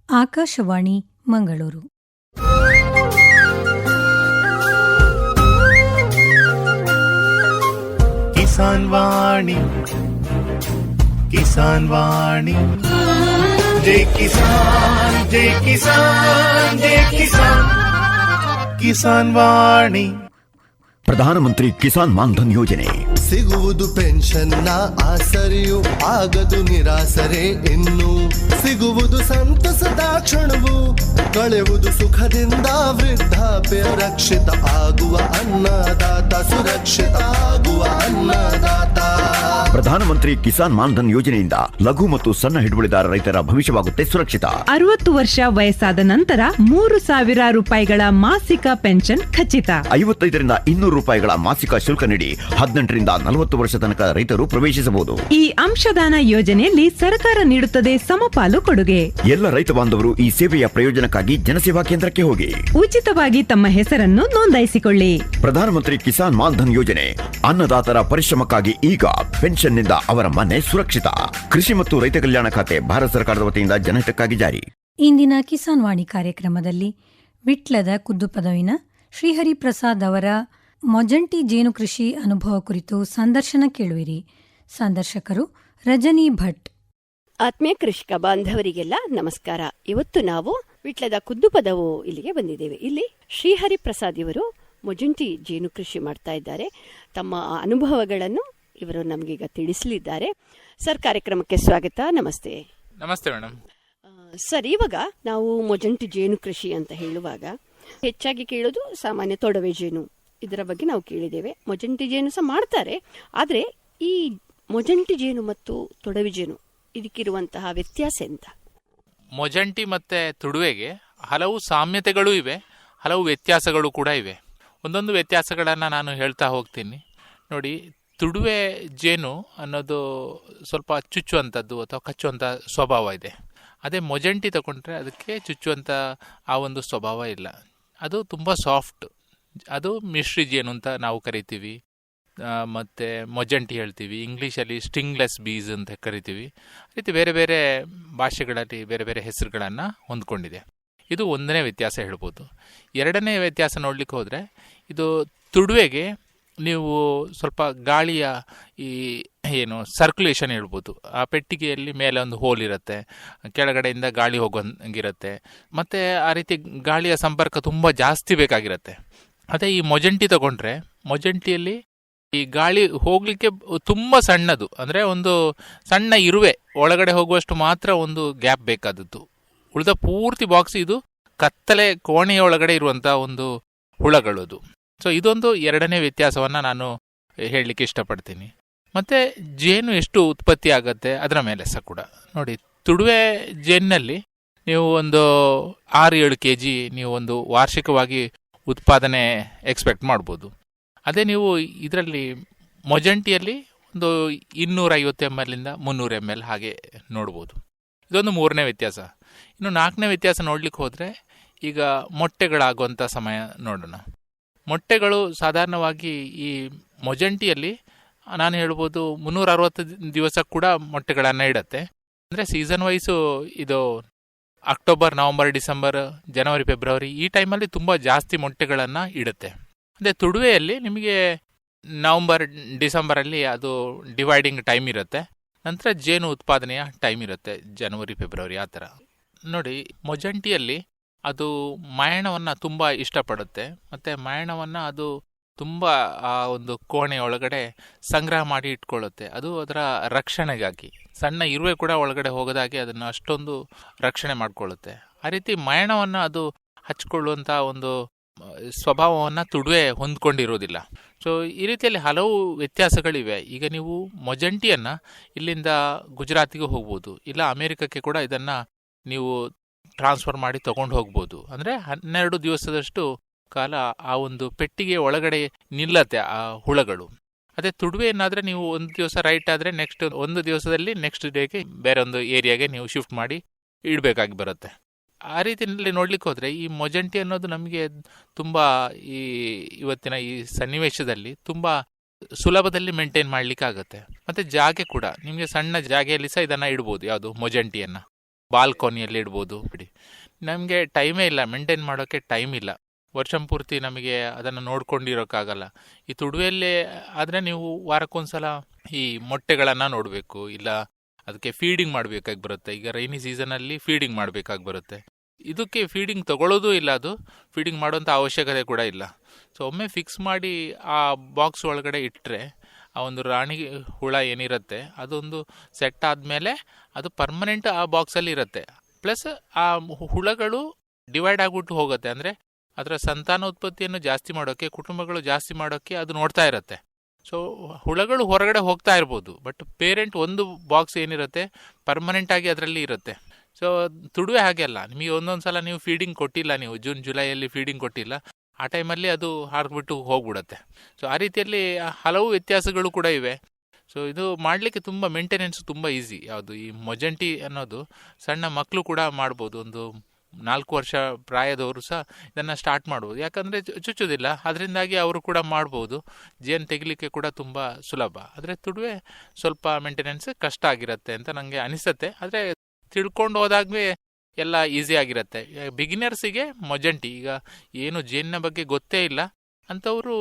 ಆಕಾಶವಾಣಿ ಮಂಗಳೂರು. ಕಿಸಾನ್ ವಾಣಿ, ಕಿಸಾನ್ ವಾಣಿ, ಜೈ ಕಿಸಾನ್, ಜೈ ಕಿಸಾನ್, ಜೈ ಕಿಸಾನ್, ಕಿಸಾನ್ ವಾಣಿ. ಪ್ರಧಾನಮಂತ್ರಿ ಕಿಸಾನ್ ಮಾನ್ಧನ್ ಯೋಜನೆ ಸಿಗುವುದು ಪೆನ್ಷನ್ನ ಆಸರೆಯು, ಆಗದು ನಿರಾಸರೆ ಇನ್ನು. ಸಿಗುವುದು ಸಂತಸದ ಕ್ಷಣವು, ಕಳೆಯುವುದು ಸುಖದಿಂದ ವೃದ್ಧಾಪ್ಯ ರಕ್ಷಿತ ಆಗುವ ಅನ್ನದಾತ ಸುರಕ್ಷಿತ ಆಗುವ ಅನ್ನದಾತ. ಪ್ರಧಾನಮಂತ್ರಿ ಕಿಸಾನ್ ಮಾನ್ಧನ್ ಯೋಜನೆಯಿಂದ ಲಘು ಮತ್ತು ಸಣ್ಣ ಹಿಡುವಳಿದಾರ ರೈತರ ಭವಿಷ್ಯವಾಗುತ್ತೆ ಸುರಕ್ಷಿತ. 60 ವರ್ಷ ವಯಸ್ಸಾದ ನಂತರ 3,000 ರೂಪಾಯಿಗಳ ಮಾಸಿಕ ಪೆನ್ಷನ್ ಖಚಿತ. 55ರಿಂದ 200 ರೂಪಾಯಿಗಳ ಮಾಸಿಕ ಶುಲ್ಕ ನೀಡಿ 18ರಿಂದ 40 ವರ್ಷ ತನಕ ರೈತರು ಪ್ರವೇಶಿಸಬಹುದು. ಈ ಅಂಶದಾನ ಯೋಜನೆಯಲ್ಲಿ ಸರ್ಕಾರ ನೀಡುತ್ತದೆ ಸಮಪಾಲು ಕೊಡುಗೆ. ಎಲ್ಲ ರೈತ ಬಾಂಧವರು ಈ ಸೇವೆಯ ಪ್ರಯೋಜನಕ್ಕಾಗಿ ಜನಸೇವಾ ಕೇಂದ್ರಕ್ಕೆ ಹೋಗಿ ಉಚಿತವಾಗಿ ತಮ್ಮ ಹೆಸರನ್ನು ನೋಂದಾಯಿಸಿಕೊಳ್ಳಿ. ಪ್ರಧಾನಮಂತ್ರಿ ಕಿಸಾನ್ ಮಾನ್ಧನ್ ಯೋಜನೆ ಅನ್ನದಾತರ ಪರಿಶ್ರಮಕ್ಕಾಗಿ ಈಗ, ಪೆನ್ಷನ್ನಿಂದ ಅವರ ಮನೆ ಸುರಕ್ಷಿತ. ಕೃಷಿ ಮತ್ತು ರೈತ ಕಲ್ಯಾಣ ಖಾತೆ ಭಾರತ ಸರ್ಕಾರದ ವತಿಯಿಂದ ಜನಹಿತಕ್ಕಾಗಿ ಜಾರಿ. ಇಂದಿನ ಕಿಸಾನ್ ವಾಣಿ ಕಾರ್ಯಕ್ರಮದಲ್ಲಿ ವಿಟ್ಲದ ಕುದ್ದುಪದವಿನ ಶ್ರೀಹರಿಪ್ರಸಾದ್ ಅವರ ಮೊಜಂಟಿ ಜೇನು ಕೃಷಿ ಅನುಭವ ಕುರಿತು ಸಂದರ್ಶನ ಕೇಳುವಿರಿ. ಸಂದರ್ಶಕರು ರಜನಿ ಭಟ್. ಆತ್ಮೀಯ ಕೃಷಿಕ ಬಾಂಧವರಿಗೆಲ್ಲ ನಮಸ್ಕಾರ. ಇವತ್ತು ನಾವು ವಿಟ್ಲದ ಕುದ್ದುಪದವು ಇಲ್ಲಿಗೆ ಬಂದಿದ್ದೇವೆ. ಇಲ್ಲಿ ಶ್ರೀಹರಿಪ್ರಸಾದ್ ಇವರು ಮೊಜಂಟಿ ಜೇನು ಕೃಷಿ ಮಾಡ್ತಾ ಇದ್ದಾರೆ. ತಮ್ಮ ಅನುಭವಗಳನ್ನು ಇವರು ನಮಗೀಗ ತಿಳಿಸಲಿದ್ದಾರೆ. ಸರ್, ಕಾರ್ಯಕ್ರಮಕ್ಕೆ ಸ್ವಾಗತ. ನಮಸ್ತೆ. ನಮಸ್ತೆ ಮೇಡಮ್. ಸರ್, ಇವಾಗ ನಾವು ಮೊಜಂಟಿ ಜೇನು ಕೃಷಿ ಅಂತ ಹೇಳುವಾಗ ಹೆಚ್ಚಾಗಿ ಕೇಳೋದು ಸಾಮಾನ್ಯ ತೊಡವೆ ಜೇನು, ಇದರ ಬಗ್ಗೆ ನಾವು ಕೇಳಿದ್ದೇವೆ. ಮೊಜಂಟಿ ಜೇನು ಸಹ ಮಾಡ್ತಾರೆ. ಆದರೆ ಈ ಮೊಜಂಟಿ ಜೇನು ಮತ್ತು ತೊಡವೆ ಜೇನು ಇದಕ್ಕಿರುವಂತಹ ವ್ಯತ್ಯಾಸ ಎಂತ? ಮೊಜಂಟಿ ಮತ್ತೆ ತುಡುವೆಗೆ ಹಲವು ಸಾಮ್ಯತೆಗಳು ಇವೆ, ಹಲವು ವ್ಯತ್ಯಾಸಗಳು ಕೂಡ ಇವೆ. ಒಂದೊಂದು ವ್ಯತ್ಯಾಸಗಳನ್ನು ನಾನು ಹೇಳ್ತಾ ಹೋಗ್ತೀನಿ. ನೋಡಿ, ತುಡುವೆ ಜೇನು ಅನ್ನೋದು ಸ್ವಲ್ಪ ಚುಚ್ಚುವಂಥದ್ದು ಅಥವಾ ಕಚ್ಚುವಂಥ ಸ್ವಭಾವ ಇದೆ. ಅದೇ ಮೊಜಂಟಿ ತಗೊಂಡ್ರೆ ಅದಕ್ಕೆ ಚುಚ್ಚುವಂಥ ಆ ಒಂದು ಸ್ವಭಾವ ಇಲ್ಲ. ಅದು ತುಂಬ ಸಾಫ್ಟ್. ಅದು ಮಿಶ್ರಿ ಜೇನು ಅಂತ ನಾವು ಕರಿತೀವಿ, ಮತ್ತು ಮೊಜಂಟಿ ಹೇಳ್ತೀವಿ. ಇಂಗ್ಲೀಷಲ್ಲಿ ಸ್ಟಿಂಗ್ಲೆಸ್ ಬೀಸ್ ಅಂತ ಕರಿತೀವಿ. ರೀತಿ ಬೇರೆ ಬೇರೆ ಭಾಷೆಗಳಲ್ಲಿ ಬೇರೆ ಬೇರೆ ಹೆಸರುಗಳನ್ನು ಹೊಂದ್ಕೊಂಡಿದೆ. ಇದು ಒಂದನೇ ವ್ಯತ್ಯಾಸ ಹೇಳ್ಬೋದು. ಎರಡನೇ ವ್ಯತ್ಯಾಸ ನೋಡ್ಲಿಕ್ಕೆ ಹೋದರೆ, ಇದು ತುಡುವೆಗೆ ನೀವು ಸ್ವಲ್ಪ ಗಾಳಿಯ ಈ ಏನು ಸರ್ಕ್ಯುಲೇಷನ್ ಹೇಳ್ಬೋದು. ಆ ಪೆಟ್ಟಿಗೆಯಲ್ಲಿ ಮೇಲೆ ಒಂದು ಹೋಲ್ ಇರುತ್ತೆ, ಕೆಳಗಡೆಯಿಂದ ಗಾಳಿ ಹೋಗೋಂಗಿರುತ್ತೆ, ಮತ್ತು ಆ ರೀತಿ ಗಾಳಿಯ ಸಂಪರ್ಕ ತುಂಬ ಜಾಸ್ತಿ ಬೇಕಾಗಿರುತ್ತೆ. ಅದೇ ಈ ಮೊಜಂಟಿ ತಗೊಂಡ್ರೆ, ಮೊಜಂಟಿಯಲ್ಲಿ ಈ ಗಾಳಿ ಹೋಗಲಿಕ್ಕೆ ತುಂಬ ಸಣ್ಣದು, ಅಂದರೆ ಒಂದು ಸಣ್ಣ ಇರುವೆ ಒಳಗಡೆ ಹೋಗುವಷ್ಟು ಮಾತ್ರ ಒಂದು ಗ್ಯಾಪ್ ಬೇಕಾದದ್ದು. ಉಳಿದ ಪೂರ್ತಿ ಬಾಕ್ಸ್ ಇದು ಕತ್ತಲೆ ಕೋಣೆಯ ಒಳಗಡೆ ಇರುವಂಥ ಒಂದು ಹುಳಗಳದು. ಸೊ ಇದೊಂದು ಎರಡನೇ ವ್ಯತ್ಯಾಸವನ್ನು ನಾನು ಹೇಳಲಿಕ್ಕೆ ಇಷ್ಟಪಡ್ತೀನಿ. ಮತ್ತು ಜೇನು ಎಷ್ಟು ಉತ್ಪತ್ತಿ ಆಗುತ್ತೆ ಅದರ ಮೇಲೆ ಸಹ ಕೂಡ ನೋಡಿ. ತುಡುವೆ ಜೇನಿನಲ್ಲಿ ನೀವು ಒಂದು 6-7 kg ನೀವು ಒಂದು ವಾರ್ಷಿಕವಾಗಿ ಉತ್ಪಾದನೆ ಎಕ್ಸ್ಪೆಕ್ಟ್ ಮಾಡ್ಬೋದು. ಅದೇ ನೀವು ಇದರಲ್ಲಿ ಮೊಜಂಟಿಯಲ್ಲಿ ಒಂದು 250 ml 300 ml ಹಾಗೆ ನೋಡ್ಬೋದು. ಇದೊಂದು ಮೂರನೇ ವ್ಯತ್ಯಾಸ. ಇನ್ನು ನಾಲ್ಕನೇ ವ್ಯತ್ಯಾಸ ನೋಡ್ಲಿಕ್ಕೆ ಹೋದರೆ, ಈಗ ಮೊಟ್ಟೆಗಳಾಗುವಂಥ ಸಮಯ ನೋಡೋಣ. ಮೊಟ್ಟೆಗಳು ಸಾಧಾರಣವಾಗಿ ಈ ಮೊಜಂಟಿಯಲ್ಲಿ ನಾನು ಹೇಳ್ಬೋದು 360 ದಿವಸ ಕೂಡ ಮೊಟ್ಟೆಗಳನ್ನು ಇಡತ್ತೆ. ಅಂದರೆ ಸೀಸನ್ ವೈಸು ಇದು ಅಕ್ಟೋಬರ್, ನವಂಬರ್, ಡಿಸೆಂಬರ್, ಜನವರಿ, ಫೆಬ್ರವರಿ ಈ ಟೈಮಲ್ಲಿ ತುಂಬ ಜಾಸ್ತಿ ಮೊಟ್ಟೆಗಳನ್ನು ಇಡುತ್ತೆ. ಅದೇ ತುಡುವೆಯಲ್ಲಿ ನಿಮಗೆ ನವಂಬರ್, ಡಿಸೆಂಬರಲ್ಲಿ ಅದು ಡಿವೈಡಿಂಗ್ ಟೈಮ್ ಇರುತ್ತೆ. ನಂತರ ಜೇನು ಉತ್ಪಾದನೆಯ ಟೈಮ್ ಇರುತ್ತೆ, ಜನವರಿ, ಫೆಬ್ರವರಿ ಆ ಥರ. ನೋಡಿ, ಮೊಜಂಟಿಯಲ್ಲಿ ಅದು ಮಾಯಣವನ್ನು ತುಂಬ ಇಷ್ಟಪಡುತ್ತೆ, ಮತ್ತು ಮಾಯಣವನ್ನು ಅದು ತುಂಬ ಆ ಒಂದು ಕೋಣೆಯೊಳಗಡೆ ಸಂಗ್ರಹ ಮಾಡಿ ಇಟ್ಕೊಳ್ಳುತ್ತೆ. ಅದು ಅದರ ರಕ್ಷಣೆಗಾಗಿ. ಸಣ್ಣ ಇರುವೆ ಕೂಡ ಒಳಗಡೆ ಹೋಗದಾಗೆ ಅದನ್ನು ಅಷ್ಟೊಂದು ರಕ್ಷಣೆ ಮಾಡಿಕೊಳ್ಳುತ್ತೆ. ಆ ರೀತಿ ಮಾಯಣವನ್ನು ಅದು ಹಚ್ಕೊಳ್ಳುವಂಥ ಒಂದು ಸ್ವಭಾವವನ್ನು ತುಡುವೆ ಹೊಂದ್ಕೊಂಡಿರೋದಿಲ್ಲ. ಸೊ ಈ ರೀತಿಯಲ್ಲಿ ಹಲವು ವ್ಯತ್ಯಾಸಗಳಿವೆ. ಈಗ ನೀವು ಮೊಜಂಟಿಯನ್ನು ಇಲ್ಲಿಂದ ಗುಜರಾತಿಗೆ ಹೋಗ್ಬೋದು, ಇಲ್ಲ ಅಮೇರಿಕಕ್ಕೆ ಕೂಡ ಇದನ್ನು ನೀವು ಟ್ರಾನ್ಸ್ಫರ್ ಮಾಡಿ ತೊಗೊಂಡು ಹೋಗ್ಬೋದು. ಅಂದರೆ 12 ದಿವಸದಷ್ಟು ಕಾಲ ಆ ಒಂದು ಪೆಟ್ಟಿಗೆ ಒಳಗಡೆ ನಿಲ್ಲತ್ತೆ ಆ ಹುಳಗಳು. ಅದೇ ತುಡುವೆ ಏನಾದರೆ ನೀವು ಒಂದು ದಿವಸ ರೈಟ್ ಆದರೆ ನೆಕ್ಸ್ಟ್ ಒಂದು ದಿವಸದಲ್ಲಿ ನೆಕ್ಸ್ಟ್ ಡೇಗೆ ಬೇರೆ ಒಂದು ಏರಿಯಾಗೆ ನೀವು ಶಿಫ್ಟ್ ಮಾಡಿ ಇಡಬೇಕಾಗಿ ಬರುತ್ತೆ. ಆ ರೀತಿಯಲ್ಲಿ ನೋಡ್ಲಿಕ್ಕೆ ಹೋದರೆ ಈ ಮೊಜಂಟಿ ಅನ್ನೋದು ನಮಗೆ ತುಂಬ ಇವತ್ತಿನ ಈ ಸನ್ನಿವೇಶದಲ್ಲಿ ತುಂಬ ಸುಲಭದಲ್ಲಿ ಮೇಂಟೈನ್ ಮಾಡಲಿಕ್ಕೆ ಆಗುತ್ತೆ. ಮತ್ತು ಜಾಗೆ ಕೂಡ ನಿಮಗೆ ಸಣ್ಣ ಜಾಗೆಯಲ್ಲಿ ಸಹ ಇದನ್ನು ಇಡ್ಬೋದು, ಯಾವುದು ಮೊಜಂಟಿಯನ್ನು. ಬಾಲ್ಕೋನಿಯಲ್ಲಿ ಇಡ್ಬೋದು ಬಿಡಿ. ನಮಗೆ ಟೈಮೇ ಇಲ್ಲ, ಮೇಂಟೈನ್ ಮಾಡೋಕ್ಕೆ ಟೈಮ್ ಇಲ್ಲ. ವರ್ಷ ಪೂರ್ತಿ ನಮಗೆ ಅದನ್ನು ನೋಡ್ಕೊಂಡಿರೋಕ್ಕಾಗಲ್ಲ. ಈ ತುಡುವೆಯಲ್ಲೇ ಆದರೆ ನೀವು ವಾರಕ್ಕೊಂದ್ಸಲ ಈ ಮೊಟ್ಟೆಗಳನ್ನು ನೋಡಬೇಕು, ಇಲ್ಲ ಅದಕ್ಕೆ ಫೀಡಿಂಗ್ ಮಾಡಬೇಕಾಗಿ ಬರುತ್ತೆ. ಈಗ ರೈನಿ ಸೀಸನಲ್ಲಿ ಫೀಡಿಂಗ್ ಮಾಡಬೇಕಾಗಿ ಬರುತ್ತೆ. ಇದಕ್ಕೆ ಫೀಡಿಂಗ್ ತಗೊಳ್ಳೋದು ಇಲ್ಲ, ಅದು ಫೀಡಿಂಗ್ ಮಾಡೋಂಥ ಅವಶ್ಯಕತೆ ಕೂಡ ಇಲ್ಲ. ಸೊ ಒಮ್ಮೆ ಫಿಕ್ಸ್ ಮಾಡಿ ಆ ಬಾಕ್ಸ್ ಒಳಗಡೆ ಇಟ್ಟರೆ ಆ ಒಂದು ರಾಣಿ ಹುಳ ಏನಿರುತ್ತೆ ಅದೊಂದು ಸೆಟ್ ಆದಮೇಲೆ ಅದು ಪರ್ಮನೆಂಟ್ ಆ ಬಾಕ್ಸಲ್ಲಿ ಇರುತ್ತೆ. ಪ್ಲಸ್ ಆ ಹುಳಗಳು ಡಿವೈಡ್ ಆಗಿಬಿಟ್ಟು ಹೋಗುತ್ತೆ. ಅಂದರೆ ಅದರ ಸಂತಾನೋತ್ಪತ್ತಿಯನ್ನು ಜಾಸ್ತಿ ಮಾಡೋಕ್ಕೆ, ಕುಟುಂಬಗಳು ಜಾಸ್ತಿ ಮಾಡೋಕ್ಕೆ ಅದು ನೋಡ್ತಾ ಇರುತ್ತೆ. ಸೊ ಹುಳಗಳು ಹೊರಗಡೆ ಹೋಗ್ತಾ ಇರ್ಬೋದು, ಬಟ್ ಪೇರೆಂಟ್ ಒಂದು ಬಾಕ್ಸ್ ಏನಿರುತ್ತೆ ಪರ್ಮನೆಂಟಾಗಿ ಅದರಲ್ಲಿ ಇರುತ್ತೆ. ಸೊ ತುಡುವೆ ಹಾಗೆ ಅಲ್ಲ, ನಿಮಗೆ ಒಂದೊಂದು ಸಲ ನೀವು ಫೀಡಿಂಗ್ ಕೊಟ್ಟಿಲ್ಲ, ನೀವು ಜೂನ್ ಜುಲೈಯಲ್ಲಿ ಫೀಡಿಂಗ್ ಕೊಟ್ಟಿಲ್ಲ, ಆ ಟೈಮಲ್ಲಿ ಅದು ಹಾರ್ಬಿಟ್ಟು ಹೋಗ್ಬಿಡುತ್ತೆ. ಸೊ ಆ ರೀತಿಯಲ್ಲಿ ಹಲವು ವ್ಯತ್ಯಾಸಗಳು ಕೂಡ ಇವೆ. ಸೊ ಇದು ಮಾಡಲಿಕ್ಕೆ ತುಂಬ ಮೇಂಟೆನೆನ್ಸ್ ತುಂಬ ಈಸಿ. ಯಾವುದು ಈ ಮೊಜೆಂಟಿ ಅನ್ನೋದು ಸಣ್ಣ ಮಕ್ಕಳು ಕೂಡ ಮಾಡ್ಬೋದು. ಒಂದು 4 ವರ್ಷ ಪ್ರಾಯದವರು ಸಹ ಇದನ್ನು ಸ್ಟಾರ್ಟ್ ಮಾಡ್ಬೋದು. ಯಾಕಂದರೆ ಚುಚ್ಚೋದಿಲ್ಲ, ಅದರಿಂದಾಗಿ ಅವರು ಕೂಡ ಮಾಡ್ಬೋದು. ಜೇನು ತೆಗಿಲಿಕ್ಕೆ ಕೂಡ ತುಂಬ ಸುಲಭ. ಆದರೆ ತುಡುವೆ ಸ್ವಲ್ಪ ಮೇಂಟೆನೆನ್ಸ್ ಕಷ್ಟ ಆಗಿರುತ್ತೆ ಅಂತ ನನಗೆ ಅನಿಸುತ್ತೆ. ಆದರೆ ತಿಳ್ಕೊಂಡು ಹೋದಾಗಲೇ ಎಲ್ಲ ಈಸಿ ಆಗಿರುತ್ತೆ. ಬಿಗಿನರ್ಸಿಗೆ ಮೊಜೆಂಟಿ, ಈಗ ಏನು ಜೇನಿನ ಬಗ್ಗೆ ಗೊತ್ತೇ ಇಲ್ಲ ಅಂಥವರು